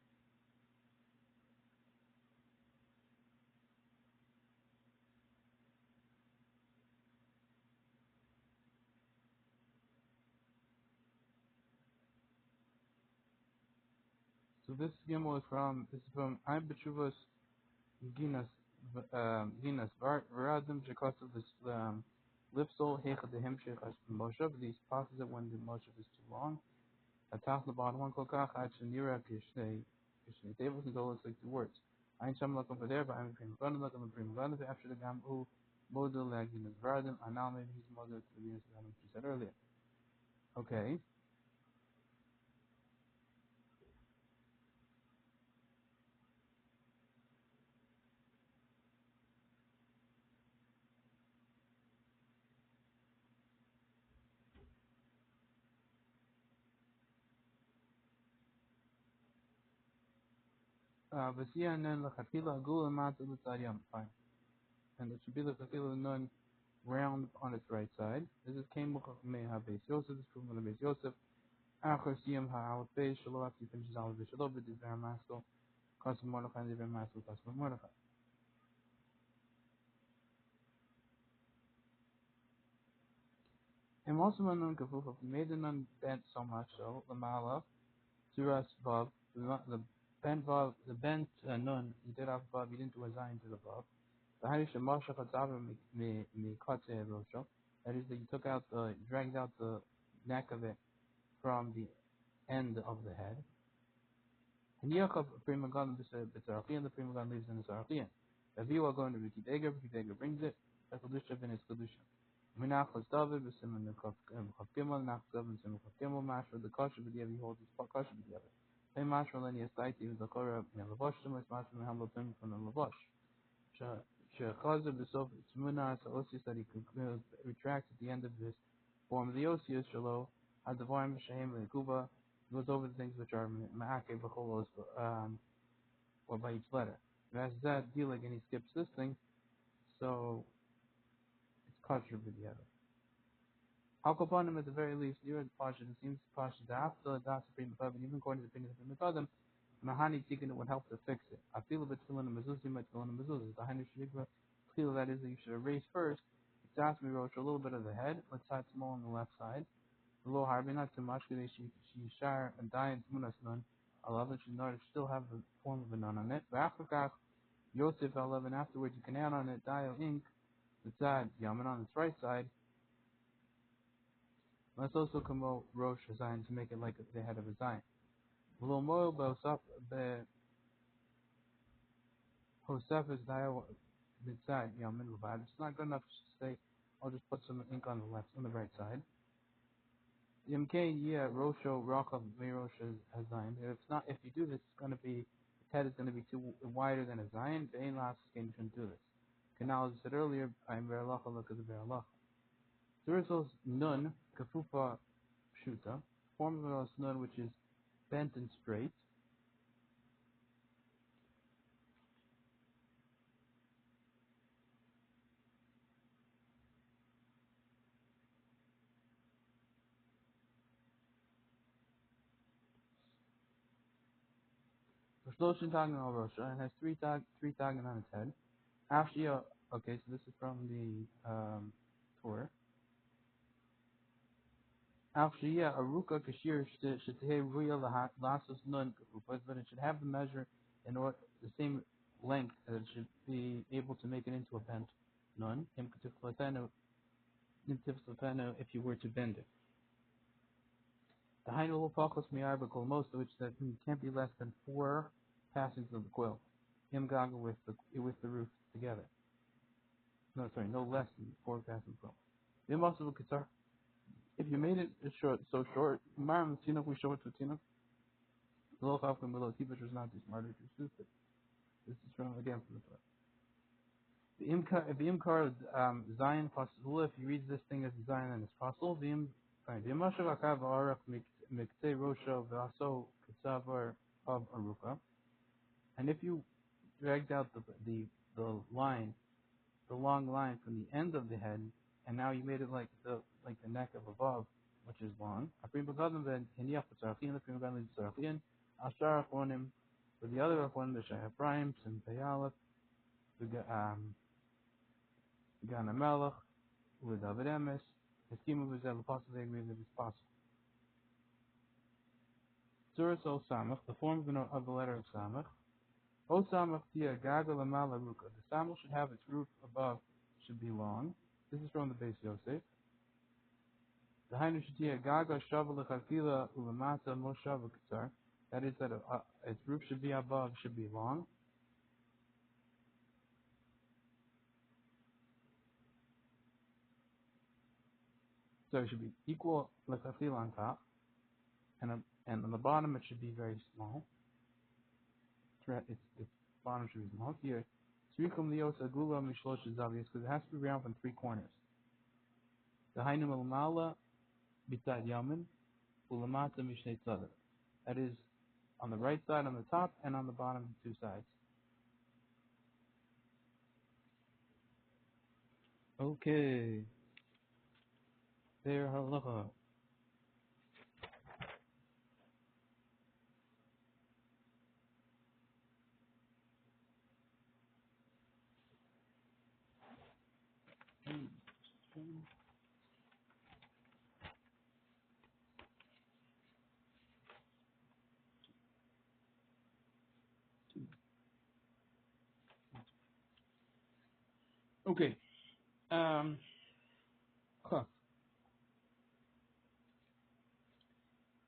[SPEAKER 1] So this gimel is from I'm Betshuvas Ginas Varadim Shekosav Lipsol Hechad the Hemshech Moshe. These passages that when the Moshe is too long. Atach the bottom one kolkach ad shenira kishnei tables and go looks like two words. Ein sham lakum for there, but I'm prima gana lakum and prima gana after the gam u model laginas varadim. And now maybe he's model to the Venus Varadim she said earlier. Okay. V'siya nun lachatila agul amat l'tzadiyam. Fine. And it should be lachatila nun round on its right side. This is came me ha beis Yosef. This is proven on the beis Yosef. Achar siyam ha aleph beis shelo after he finishes aleph beis shelo b'divrei hamaskol kasem mordechai and divrei hamaskol kasem mordechai. And also when nun kafuf, if we made the nun bent so much so, lamala, suras vav, the bent nun, you did have vav, you didn't do a zayin to the vav. The harish mashach atzav me katze rosho. That is that you dragged out the neck of it from the end of the head. And Yaakov prima gan b'tzarachian, the prima gan lives in the tzarachian. Avihu are going to Riki Deger brings it, a kedusha ben its kedusha. Minach was David, b'simen Chav Gimel, nach David b'simen Chav Gimel, mashra the kasha b'diav, he holds his kasha b'diav. Hey mashra len yastaiti with the korah min lavosh, the mashra min hamlotim from the lavosh. Shechazer b'sof tzmuna sa'osis, that he retracts at the end of this form of the osius shalo had the voim shehem le'kuba, goes over the things which are ma'ake b'cholos, or by each letter. As that dilig, and he skips this thing, so it's kasher b'diav. Al-Kapanim at the very least, you're the Pasha, it seems Pasha the after the Supreme Pub, and even according to the opinion of the Supreme Mahani Tikkun would help to fix it. I feel a bit filling the mezuzah, might fill in the mezuzah. The Hani Shigva, feel that is that you should erase first. It's asked me Rosh a little bit of the head, let's start small on the left side. The low harbi, not too much, because she share and die in Tmunas nun. I love it, she still have the form of a nun on it. V'achakach, Yosef, I love, and afterwards you can add on it, dial ink, the tzad, yaman on its right side. Let's also come out Rosh Zion to make it like the head of a Zion. Hosef is mitzad yamin levad. It's not good enough to say, I'll just put some ink on the right side. Yemkei yeah Rosho Rachav Rosh has Zion. If you do this, it's going to be the head is going to be too wider than a Zion. The Ein Las you shouldn't do this. Now, as I said earlier, I'm Beralacha look at the Beralacha. Zurisos nun kafufa pshuta, form of a nun which is bent and straight. Shloshin Tagin al Rosha, and has three Tagin on its head. Afshia, okay, so this is from the Torah. Afshia Aruka Kashir Sheteh Ruya Lasos Nun Kafupas, but it should have the measure in order the same length that it should be able to make it into a bent nun. If you were to bend it. The Hainul Pakos Miarba Kolmosa, which that can't be less than 4 passings of the quill. Imgaga with the roof together. No, sorry, no less than 4 passings of the quill. The Impossible Qatar. If you made it short, so short, Maram Tina, we show it to Tina. The Loch Afghan below Tibash was not too smart or too stupid. This is from again from the Torah. The Imkar Zion plus if you read this thing as Zion and it's possible. The Imashav Akav Arach Mikte Rosha Vaso Kitsavar of Aruka. And if you dragged out the line, the long line from the end of the head, and now you made it like the neck of above, which is long. With the other one, the Shahaprim, and Payalef, the Gana Melech, with David Emes, the scheme of Israel, possibly agree that it's possible. Suras O Samach, the form of the letter of Samach. O Samach Tia Gaga Lamala Ruka. The Samach should have its roof above, should be long. This is from the base Yosef. The Hainu Shatia Gaga Shavala Chakila Ulamata Moshava Katar. That is that its roof should be above, should be long. So it should be equal Lachachila on top. And on the bottom it should be very small. Its bottom should be small. Here, Srikum Lios Agula Mishlosh is obvious because it has to be round from 3 corners. The Hainu Malamala Bitad Yamin Ulamata Mishnei Tzadar. That is on the right side on the top and on the bottom 2 sides. Okay. There halacha. Okay.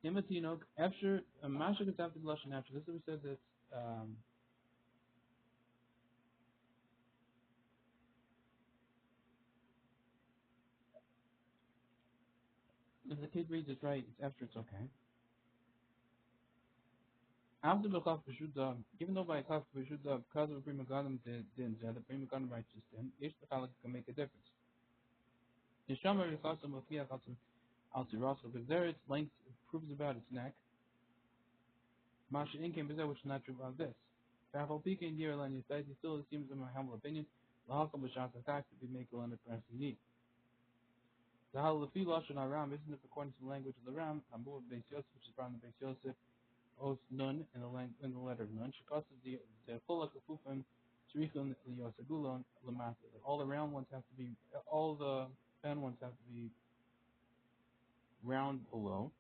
[SPEAKER 1] Imatinok after Masha Katafid Lashon after this we said that if the kid reads it right, it's after it's okay. After the Chaf Peshuda, even though by Chaf Peshuda, because of the Prima Gadam din, the Prima Gadam righteous din, each the Chalik can make a difference. The Shamar Chasam of Fia Chasam Al Tirasa, because there its length proves about its neck. Masha Inkem Bizar, which is not true about this. Fafal Pika in Year Lan Yisai, he still assumes, in my humble opinion, the Hakam Bashas attack to be make a limit for need. The Halafi Lashon Aram isn't it according to the language of the Ram, Amur Beis Yosef, which is found in Beis Yosef, Os Nun in the letter of Nun. She causes the Chulak Kufufim, Shrichun Liyosagulon Lamasa. All the round ones have to be, all the pen ones have to be round below.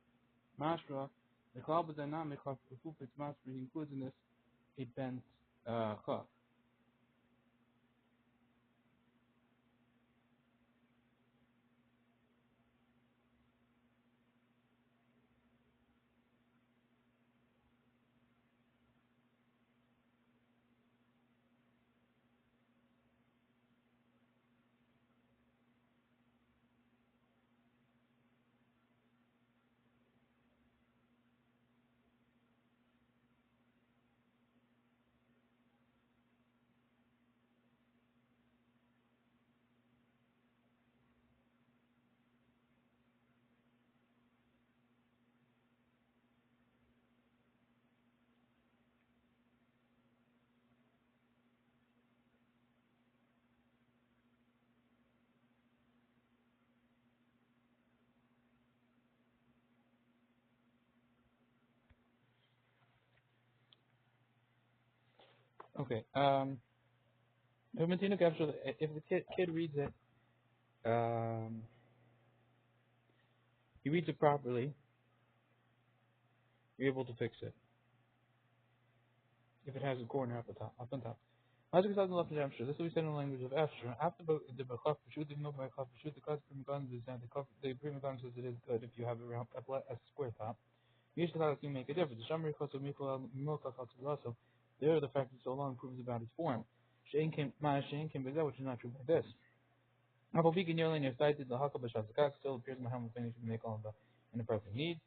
[SPEAKER 1] Mashra, the Klal Dynamic of Kufufit's Mashra, he includes in this a bent Chaf. Okay. If the kid reads it, um, he reads it properly, you're able to fix it. If it has a corner up on top. As we said in this will be said in the language of Esther. After the Bechaf Peshut, even though Bechaf Peshut, the Kaz Prima Gun is the Prima Gun says it is good if you have a square top. Usually you make a difference. The Shamri Kosu Mikla Milka Katsu there the fact that so long proves about its form. Shane came Bezah, which is not true by this. Apple Pekin Yerlin is cited the Hakka Bashazakak still appears in Muhammad finish to make all in the perfect need.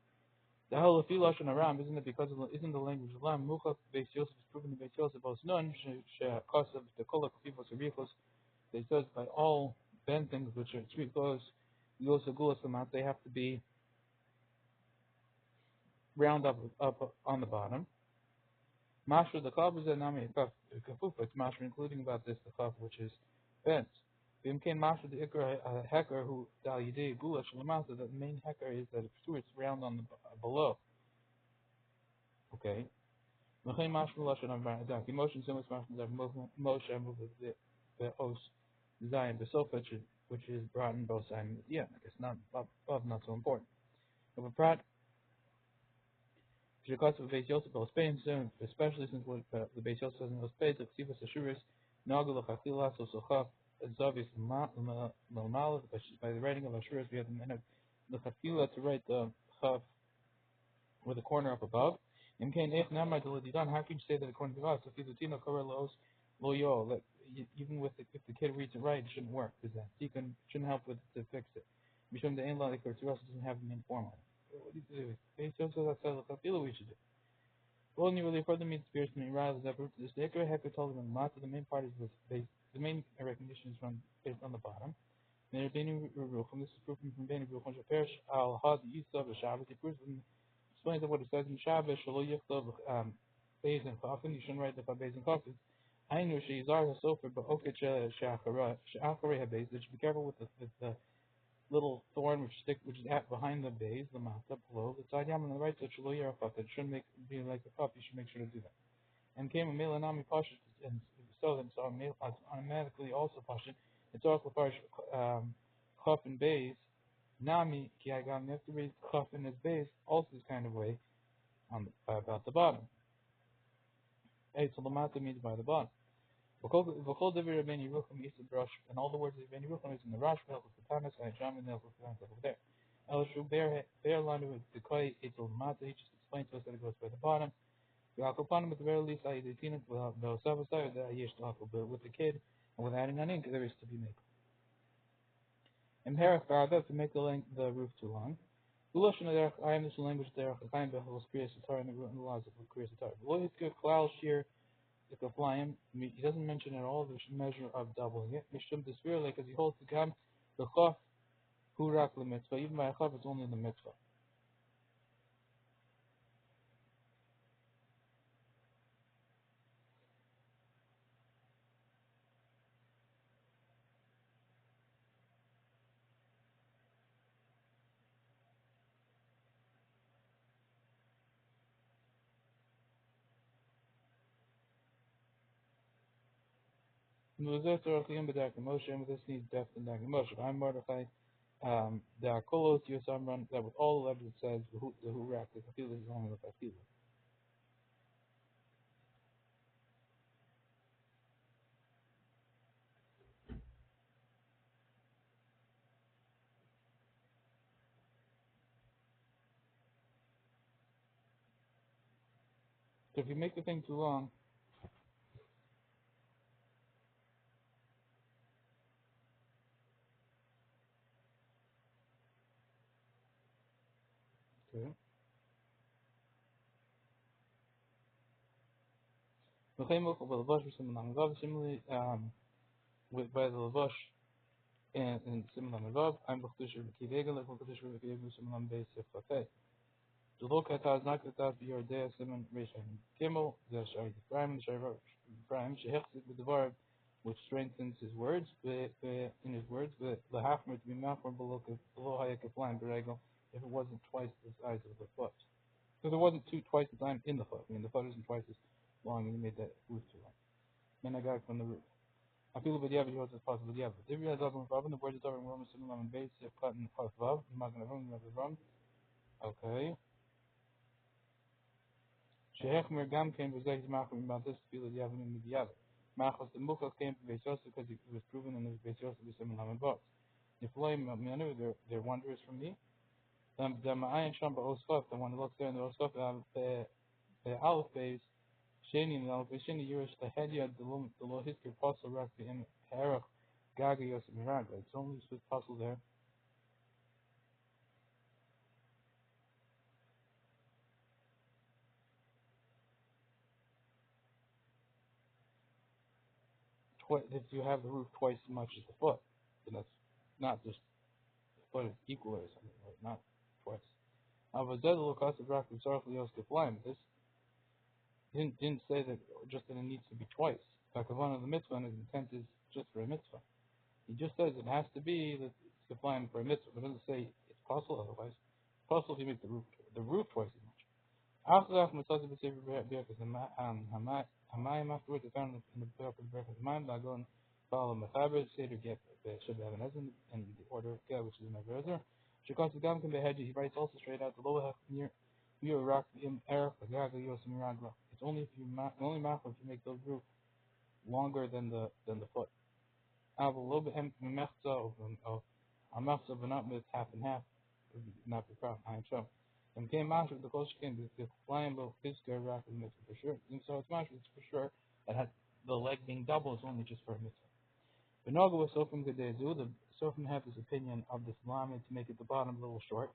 [SPEAKER 1] The whole of Filash and Aram isn't it because isn't the language of Lam Mukhaf Beis Yosef is proven to Beis Yosef Bos Nun Shekos of the Kolak Fifos Arichos. They says by all bent things which are three close Yosef Gulas Lamat they have to be round up on the bottom. Mashra the Kav is a nami Kafufa. It's Mashra including about this the Kav which is bent. Bimkin Mashra the Ikra Hecker who Dal Yidei Gulash Lamata the main Hecker is that it's round on the below. Okay. Moshe Emotion so much Moshe moved the os Zion Besofa which is brought in both sides. Yeah, I guess not above not so important. But Prat because of Beis Yosef of Spain, especially since the Beis Yosef doesn't know space, the Ksivas Ashuris, Nagul Chachila, so Sochaf, Zavis Malmal, by the writing of Ashuris, we have the Chachila to write the Chaf with the corner up above. How can you say that according to us, if the Tino Kora Los Loyo, that even with if the kid reads it right, it shouldn't work because that deacon shouldn't help with to fix it. Mishum the Ainla like to us doesn't have the main format. What do you do? Based on that we should do. Only really further means spirits mean rather that root to this day. Hecker told them lots of the main part is based the main recognition is from based on the bottom. Then Beni Ruchum, this is proven from Beni Ruchum Shaperish al Had Yisov Shabbos. He proves and explains what it says in Shabbos, Shalo Yichtov Beis and Coffin, you shouldn't write the Beis and Coffin. I know she is our sofer, but okay, Shachare Habez. That should be careful with the little thorn which is at behind the base, the mata below the side yam on the right, so it shouldn't make be like a cup. You should make sure to do that. And came a melanami pashut and so then saw automatically also pashut. It's also parish chaf and base. Nami ki I got you have to read chaf in his base also this kind of way on about the bottom. Hey, so the mata means by the bottom. V'chol devi Rabbeinu Yerucham used to brush, and all the words of Rabbeinu Yerucham is in the Rash, Melchus Katanis, and Jam, and Melchus Katanis over there. El Shu Bear Lanu with the Koi Eitel Mata, he just explains to us that it goes by the bottom. Yakopanim at the very least, I did Tina, without no Savasai, that Yesh Lakal with the kid, and with adding on ink, there is to be made. And Herach Barada to make the roof too long. Uloshan Derech, I am this language Derech, Chaim Bechel, Kriya Satar, and the laws of Kriya Satar. Lo Yitzka Klal Shir, the Kaflayim, he doesn't mention at all the measure of doubling it. Mishum Desvir, because he holds the Gam, the Chaf, Hurak the mitzvah. Even by a Chaf, it's only in the mitzvah. And this needs depth in Dak Moshe. I'm Mordechai. There are kolos Yosamran that with all the letters it says the Hurak, the Kafilah is only the Kafilah. So if you make the thing too long, okay. Similarly, with by the Lavash and similar Magav, I'm Bakhtush Kivega, like Bakhtush Kivega, similar base of Fafet. The look at us, not at us, your day, Simon Rishon Kimmel, the Shari Prime, Prime, Shehechzik with the verb, which strengthens his words, in his words, the Hafmer to be Machmer below Hayakafline Berego, if it wasn't twice the size of the foot. So there wasn't twice the time in the foot. I mean, the foot isn't twice as long, and he made that roof too long. minagag from the roof. I feel but yeah, but yours is possible. Yeah, but if you have the word is over in Roman Simon on base, if cut in plus love, you're not going to run. Okay. Shehechmer Gam came to Zeg Machim about this feel that you have in the other. Machos the Mukhas came to Beis Yosef because it was proven in his Beis Yosef with Simon Haman Box. If Loim Manu, they're wonders from me. The Ma'ayan Shamba Osfaf, the one that looks there in the Osfaf, the alef base, Shani and the alef base, Shani Yurish, the Hedia, the low history, Apostle Rak, the Herach, Gaga Yosef Miraga. It's only with puzzle there. If you have the roof twice as much as the foot, then that's not just the foot is equal or something, right? Not twice. This didn't say that just that it needs to be twice. Takavana of the mitzvah and his intent is just for a mitzvah. He just says it has to be that it's applying for a mitzvah, but it doesn't say it's possible otherwise. It's possible if you make the roof twice as much. Afterwards, afterwards, they found in the book of the Berachos Hamayim, Dagon, follow Mechaber, Seder Get, should have an Ezin, in the order of Geh, which is in my brother. Shekos Gam can be hedgy, he writes also straight out the lower near Rock, Im Erech, Gaga, Yosim Ragla. It's only if you only machal if you make the roof longer than the foot. I have a little bit of a mechza, but not with half and half, would not be proud. I am sure. And came master the close came the flying boat his rock is mitzvah for sure. And so it's master it's for sure that has the leg being double is only just for a mitzvah. But Noga was Sofim Gadezu, the Sofim have this opinion of this llama to make it the bottom a little short.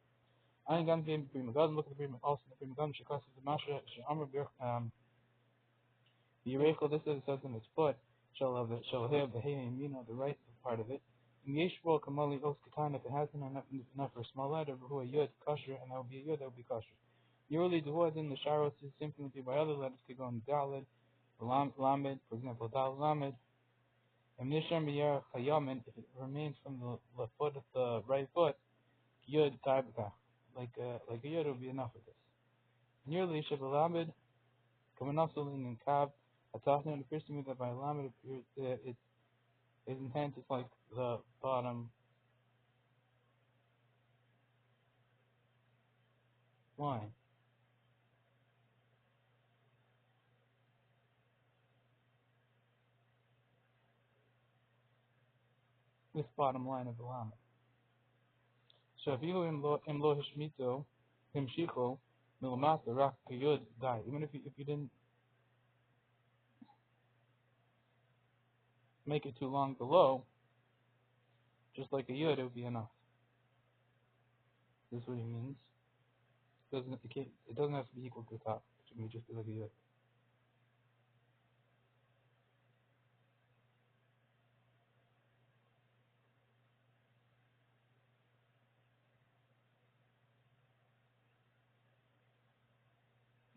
[SPEAKER 1] I ain't gonna game the Prima God, look at the Prima also the Prima God, Shekas the Masha, Shamar the Yerechel, this is says in its foot, shall have the hay and the right part of it. In the Yeshua Kamali Os Katan, if it hasn't enough for a small letter, who a yud kosher, and that would be a yud, that would be kosher. Usually the word in the sharos is simply by other letters could go in dalid, lamed, for example, dal lamed. And nisham b'yer chayamin, if it remains from the foot of the right foot, yud taibka, like a yud would be enough of this. Nearly shabalamed, coming also in kab. Atachna, it appears to me that by lamed it appears its intent is like the bottom line. This bottom line of the lamed. Shavihu im lo hishmito himshicho milamata rak kayud die. Even if you didn't make it too long below, just like a yud, it would be enough. This is what he means. It doesn't have to be equal to the top. It can just be like a yud.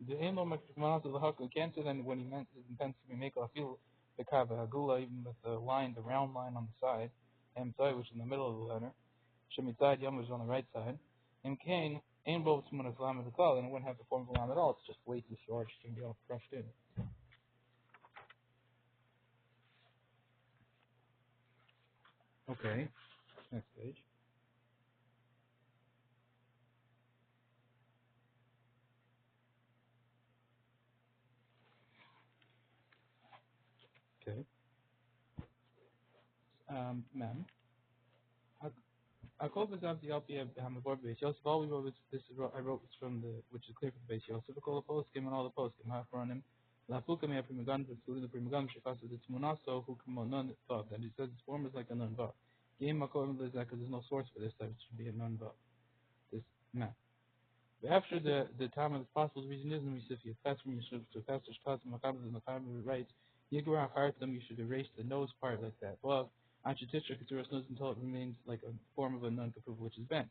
[SPEAKER 1] The Eno Makmanat of the Haka can't say then when he meant his intent to be make a feel the Kava Hagula, even with the line, the round line on the side, and which is in the middle of the letter. Shemitzad Yom is on the right side. And Cain, Ain Bo Tzmun Lam of the cloud, and it wouldn't have the form of a lam at all. It's just way too short. It's going to be all crushed in. Okay. Next page. Okay. Mem. Akol is of the LP of Hamagor base. Yosef, all we wrote was this is I wrote was from the which is clear from the base. Yosef, call the post came and all the post came half on him. La Fuka me primigan, excluding the primigan, Shekas is its monaso, who come on none thought that he says its form is like a non vav. Game Makor is that because there's no source for this, that it should be a non vav. This map. But after the time of the possible reason is in Recife, that's from Yeshua to Pastor Shkas Makabah the Makabah writes, Yigra them you should erase the nose part like that. Well, Anchititra Keturas nose until it remains like a form of a non kapuf which is bent.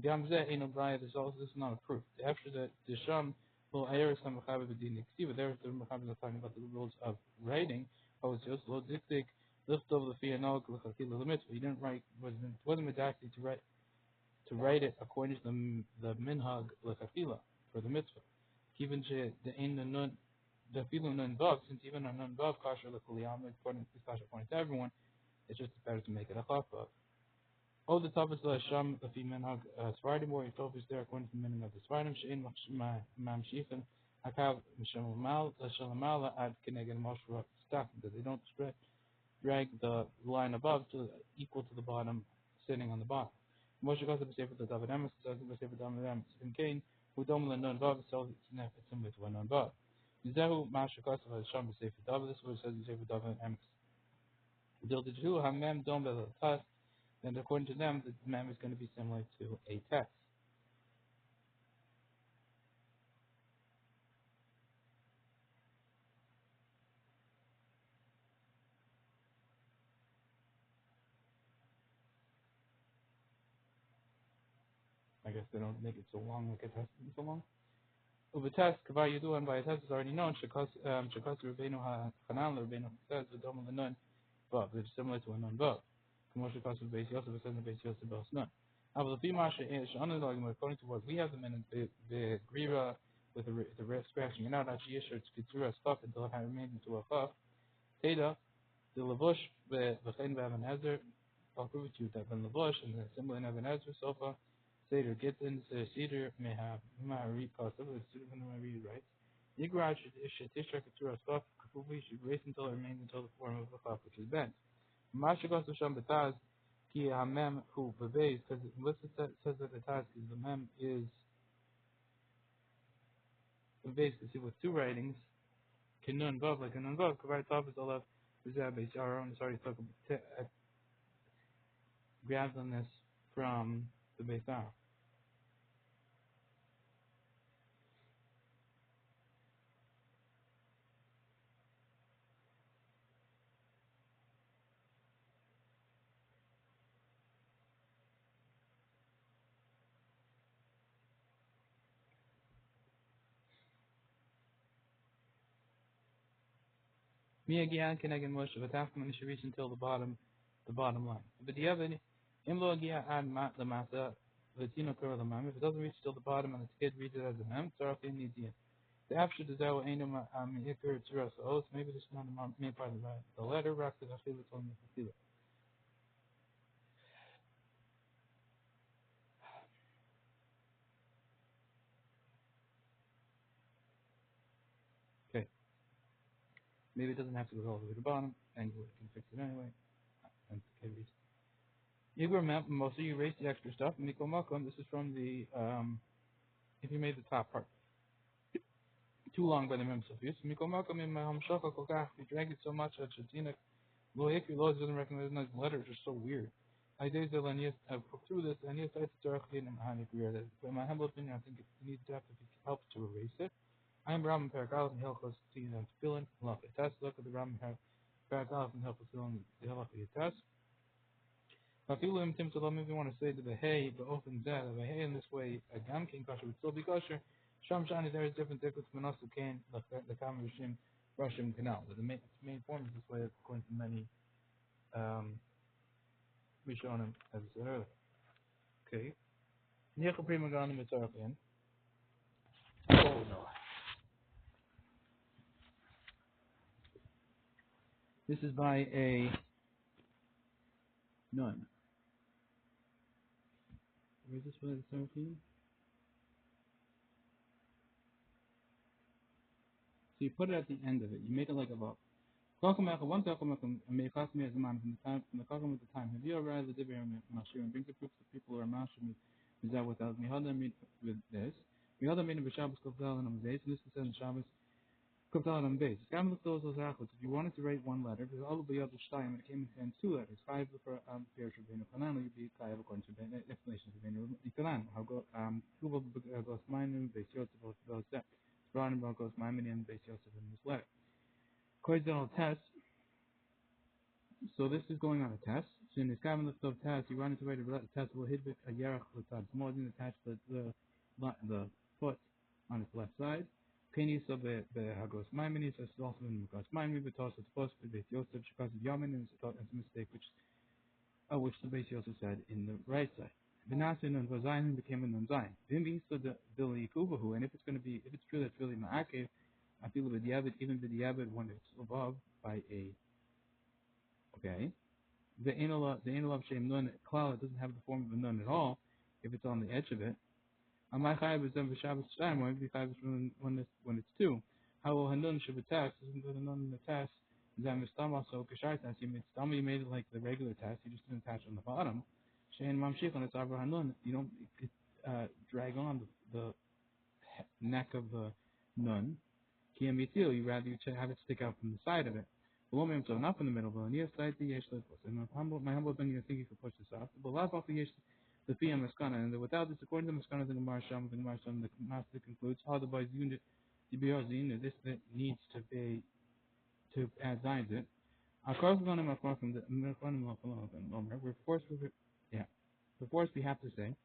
[SPEAKER 1] Gamzeh ain't no braya, there's also this is not a proof. After the Sham will Iris and Makabah Bedini Ksiva, there the Makabah are talking about the rules of writing. I was just low dictic, lift over the Fianol, Lakakila limits, but he didn't write wasn't medactic to write it according to the minhag l'kafila for the mitzvah. Given the ein nun the feeling nun vav, since even a nun vav kasher l'kuliyam, according to everyone, it's just better to make it a chaf vav. Oh, the top is the sham the female Svardim where it is there according to the meaning of the Svardim shein mam shifin hakav mishamamal shalamal ad keneged moshra stack that they don't drag the line above to equal to the bottom sitting on the bottom. Moshe goes to say for the David Emes, says to say for David Emes in Cain, who don't let none vav, so it's similar to a non vav. Zehu Masha Kosav has Sham Sefer David. This is what it says in Sefer David Emes. Dil the Jew Hamem Dom Belatas. Then according to them, the mem is going to be similar to a test. I guess they don't make it so long like a test is so long. Uva test, kavai yudu, and by a test is already known. Shekas Rabbeinu Hanan Rabbeinu says the dom of the nun, but it's similar to a nun but. Kamo shekas Beis Yosef says the Beis Yosef Bos nun. Now the theme according to what we have them in the grira with the scratching it out. Actually, Yisher it's Ketura stuff until it had remained into a chaf. Teda. The Lavush, the Chain Evan Ezer, I'll prove to you that when Lavush and the symbol in Evan Ezer, Sofa, Seder gets into Cedar, may have Mari, Kosovo, the student from the Mari, right? Yigraj, Shetishra, Katura, Sof, Kafubi, should race until it remains until the form of the Chaf, which is bent. Mashikos of Sham Betaz, Ki Hamem, who Bebeis, because Melissa says that the task is the Mem is Bebeis, because he with two writings, Kinun Vav, like Kinun Vav, Kavar Tav is alef. Our own sorry took grabs on this from the Beisar. Miyagian can again Moshe, but after when it should reach until the bottom line. But the other Imlo Gia add the Masa, the Tino Kura the Mam. If it doesn't reach till the bottom and the kid reads it as a Mem, Sarah needs the the after the Zawa Ainum Hikur Tsuras Oath, maybe this is not the main part of the letter, Rock the Hafila told me to feel it. Okay. Maybe it doesn't have to go all the way to the bottom, and you can fix it anyway. And the kid reads. You remember, mostly you erase the extra stuff. Mikol Makom, this is from the, if you made the top part too long by the Mem Sophius. Mikol Makom in Hamshaka Kokach, you drag it so much that Shatina, Lo Hikri Lo doesn't recognize the letters are so weird. I days the Lanias, I've put through this, and yes, I directly in Hanik that. But in my humble opinion, I think it needs to have to be help to erase it. I am Ram Paragalov and Hilchos Tina and Spilin, Love a test. Look at the Ram Paragalov and Hilchos Spilin, the Hilchos test. If you want to say to the hey, but often that the hey in this way, a gam king kosher would still be kosher. Sham shani there is different tickets manasu can the common Rishim Rashim canal. But the main form is this way according to many Rishonim as I said earlier. Okay. Niechel prima ganim mitzarafian. Oh no. This is by a nun. Where is this by the Seraphim? So you put it at the end of it. You make it like a box. One Talcum may cost me as a man from the Kalkum at the time. Have you ever read the Dibir Mashir and brings the proofs of people who are Mashir is that without me? How do I mean with this? We had a meaning of Shabbos Kovdal and Amazes, and this is in Shabbos Kovdal and Amazes. If you wanted to write one letter, because all of the other Shtayim, it came in two letters. Five for Pierce Rabbeinu Kanan, you'd be Kayav according to the explanation of Rabbeinu Kanan. How go, Kubo goes Mainu, Beis Yosef, Bos Zep. Brown goes Maimini and Beis Yosef in this letter. Coincidental test. So this is going on a test. So in this cabin of test, you wanted to write a test will hit a yerach l'tzad. More than attach the foot on its left side. Penny so the hagos maimini. So it's also in hagos maimini, but also it's supposed to be Yosef because of yamin, and it's a mistake which the base Yosef said in the right side. Benasin and vazayin became a non zayin. Vimbi so the billy kubahu, and if it's true that's really ma'akev. I feel b'diavad, even b'diavad when it's above by a, okay. The anal of shem nun klal, it doesn't have the form of a nun at all if it's on the edge of it. Amai chayav is then v'shabbos shtayim, when it chayav when it's two. How will hanun shabbatas? Isn't the nun in the test? Zam mistama, so kashar test. You made it like the regular test. You just didn't attach on the bottom. Shein mamshich on it's avra hanun. You don't drag on the neck of the nun. You rather have it stick out from the side of it. So not from the middle. And my humble opinion, I think you could push this off. But last off the PM Maskana, and without this, according to Maskana, the Gemara Sham, the Master concludes, how the boys unit, the Zina, this that needs to be to add Zion to it. We're forced, we're forced, we have to say.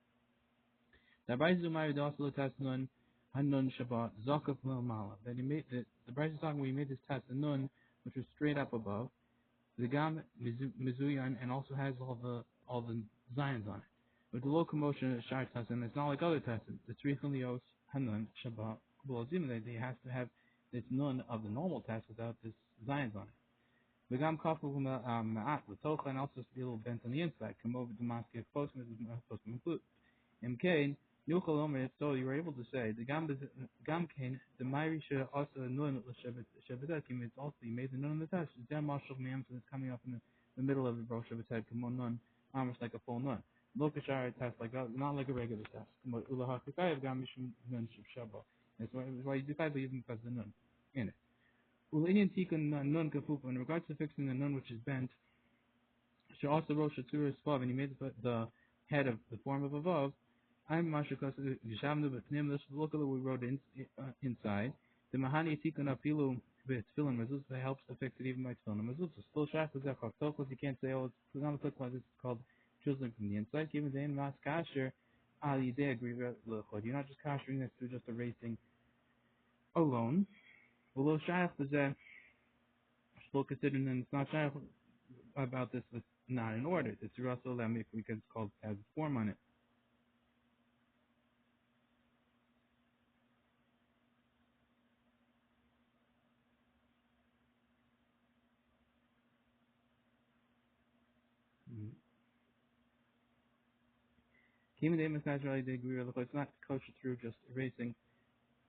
[SPEAKER 1] That he made the Bryce is talking where he made this test, the nun, which was straight up above, the gam mizuyan, and also has all the zions on it. With the low commotion of shar test, and it's not like other tests. The three lios hanun shabbat kulozim. They has to have this nun of the normal test without this zions on it. The gam kafu ma'at l'tocha, and also to be a little bent on the inside. Come over to maskeh post, and this is supposed to include. MK, Nuchal Omer, if so, you were able to say, the Gam Kane, the Myrisha also nun Shabbatim, it's also, you made the nun on the test. The Dam Mashal Mam, so it's coming up in the middle of the Bro Shabbatet, come on nun, almost like a full nun. Lokashara test, like not like a regular test. Come on, Ulahakakai of Gam Mishum Nun Shabbat. That's why you do five, but even because the nun in it. Ulinian Tikkun Nun Kafupa, in regards to fixing the nun which is bent, she also wrote Shatura Spav, and he made the head of the form of above. I'm Mashakas Yishamnu B'Pnim. Let's look at what we wrote inside. The Mahani Tikkun Afilu B'Tfilin Mezuzah helps to fix it even by Tfilin Mezuzah. Still Shach with Zechak Tokos. You can't say, oh, it's not a click like this. It's called drizzling from the inside. Given the name Mas Kasher, Ali De agree with Lechod. You're not just kashering this through just erasing alone. Although Shach is still considered, and it's not Shach about this with not in order. It's Russell Lemik because it's called has a form on it. It's not kosher through just erasing.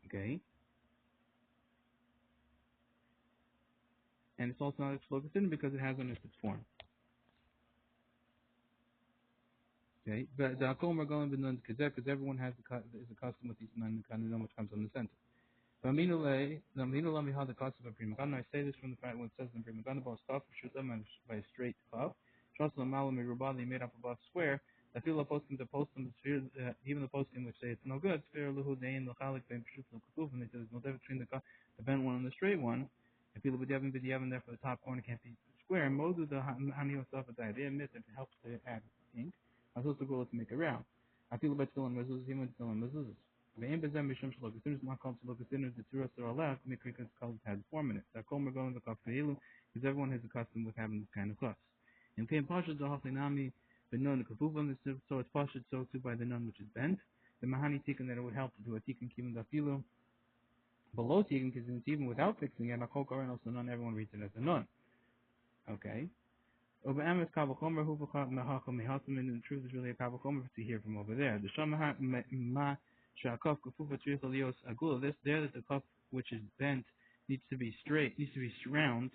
[SPEAKER 1] Okay. And it's also not exploited because it has on its form. Okay. But the akom are going because everyone is accustomed with these nun which comes on the center. I say this from the fact when it says in Prima Gana about stuff by a straight cuff. Made up above square. I feel the posting even the posting which say it's no good. And they say there's no difference between the bent one and the straight one. I feel the b'diavin there for the top corner can't be square. And Modu the hanio stuff at the idea admit that it helps to add ink. I was supposed to go to make it round. I feel about still in mezuzah, even still in mezuzah. As soon as one comes to look as soon as the two are left, Mikrikas calls it has 4 minutes. Because everyone is accustomed with having this kind of cuffs. And came Pasha the Haflinami, the nun the Kafufan, so it's Pasha so too by the nun which is bent. The Mahani Tikkun that it would help to do a Tikkun Kimun Dafilu. Below Tikkun, because it's even without fixing it, Makokar and also nun, everyone reads it as a nun. Okay. And the truth is really a Kavachomer to hear from over there. The Shamaha Ma Shakaf Kafufa Trichalios Agula, this there that the cuff which is bent needs to be straight, needs to be round.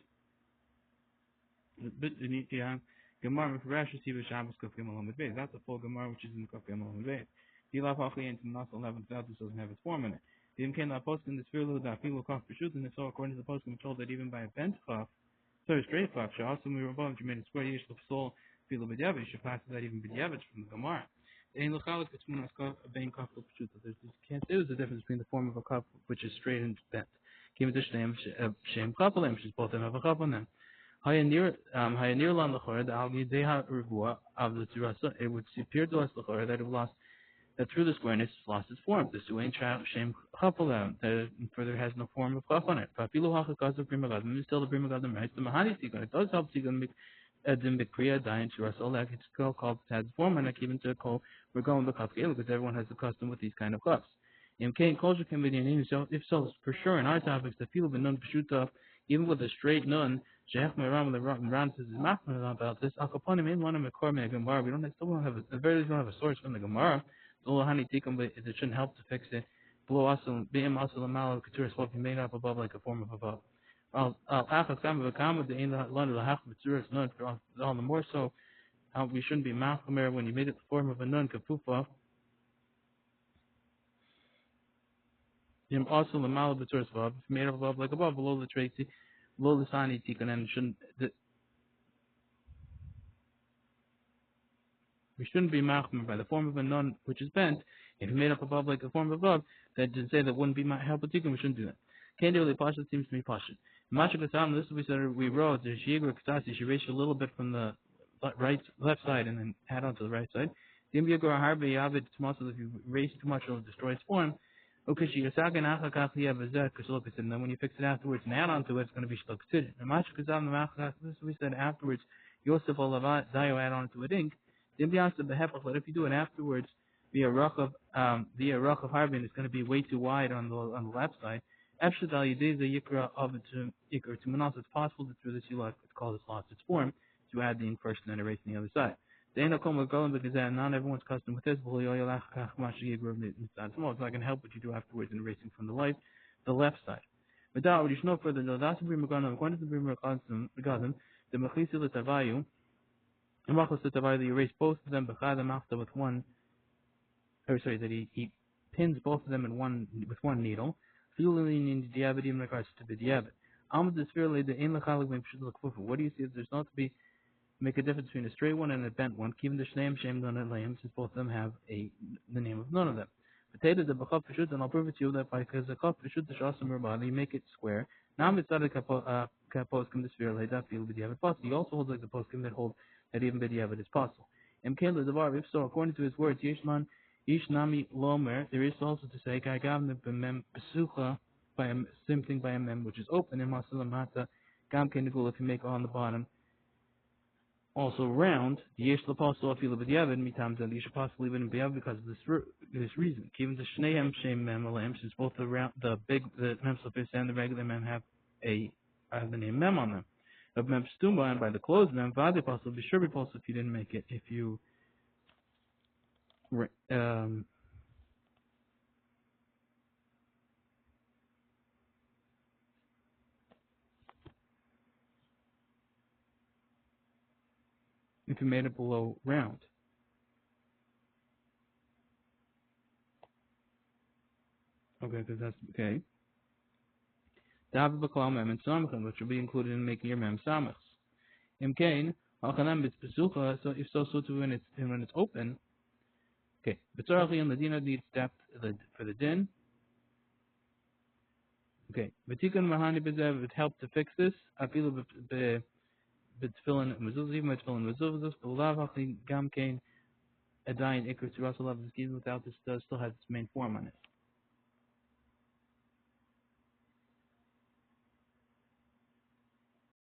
[SPEAKER 1] Gemara Rash Siva Shabbos Kaf Gimel Base. That's a full Gemara which is in Kaf Gimel Base. Dilaf Hachli and Nas 11 without this doesn't have its form in it. The Imkan La Post in the Sphiru that Filu Kaf Peshut, and so according to the post we're told that even by a bent cuff, so straight cuff, also we were above you made a square Yish Soul Filu B'Diavit, you should pass that even B'Diavit from the Gemara. There's a difference between the form of a cup which is straight and bent. Which is both of them have a cup on them. It would appear to us that it lost that through the squareness it's lost its form. The suain shem chapalam that further has no form of cup on it. Still the prima gadam right. The mahani tikkun it does help tikkun Edim Bikriya Dayan Shirasolek, it's called it has form and even to call we're going to cup because everyone has a custom with these kind of cups. Culture can be the so if so, for sure in our topics, the feel of a nun pshuta, even with a straight nun, Sheikh Meram the Ran says is machmir about this. Akaponim in one of the Gemara. We still don't have a very least don't have a source from the Gemara. Hani tikum, but it shouldn't help to fix it. Below asal beim asal amal couture supposed to be made up above like a form of above. Al achas kam v'kam the in the land of the half couture is nun. All the more so, we shouldn't be machmir when you made it the form of a nun kafufa. Also the malabatur above, made up above like above, below the tracy, below the sani tikkun, and we shouldn't be machmir by the form of a nun which is bent. If made up above like a form of above, that to say that wouldn't be help a tikkun, we shouldn't do that. Candy really pasha seems to be pasha. Mashakasam, this we said we wrote the shigra katasi, she raised a little bit from the left side and then add on to the right side. The imbiyagur harbe yavid tomato, if you raise too much it'll destroy its form. Okay, and then when you fix it afterwards and add on to it, it's going to be shlok. This we said afterwards, Yosef olavat zayo add on to a ink. Then beyond the behepach, but if you do it afterwards via ruchav harbin, it's going to be way too wide on the left side. Efshadal yidei the yikra of it to yikra to manas. It's possible that through this you like it's called this lost its form to add the ink first and then erase the other side. Because not everyone's custom with this. It's not going to help what you do afterwards in erasing from the left side. But that would you know further though. That's the according to the Brimmer the Mechisi Tavayu, the Machos Tavayu, you erase both of them with one. That he pins both of them with one needle. Fueling in the diabetes in regards to the diabetes. What do you see? There's not to be make a difference between a straight one and a bent one. Keeping the shneim shem don and layim, since both of them have the name of none of them. Potato the b'chav peshut, and I'll prove it to you that because the chav peshut the shasam rabban, you make it square. Now mitzvah kaposkim the sphere like that feel b'diavad possible. He also holds like the poskim that hold that even b'diavad is possible. Mkael the davar, if so, according to his words, yishman yishnami lomer, there is also to say kagam b'mem pesucha by a same thing by a mem which is open in masalam hata gam kenigul if you make on the bottom. Also round, yesh l'pasul afilu b'diavad mitam zeh. You should possibly leave it in b'diavad because of this reason. Given the shneim shem mem alem, since both the mem suffix and the regular mem have the name mem on them. Of mem stumba, and by the closed mem vade pasul be sure be pasul if you didn't make it. If you made it below round. Okay, because that's okay. David b'kol mem and samachan, which will be included in making your mem samachs. Imkain halchanam b'tpesucha. So if so too when it's open. Okay, b'tzarachli and the dinah needs depth for the din. Okay, v'tikun mahani b'zev, it helped to fix this. Afilu b'tfilin mezuzah, even by tfilin mezuzah, b'lav hachli gamkein adayin ikr tzurasalav, even without this still has its main form on it.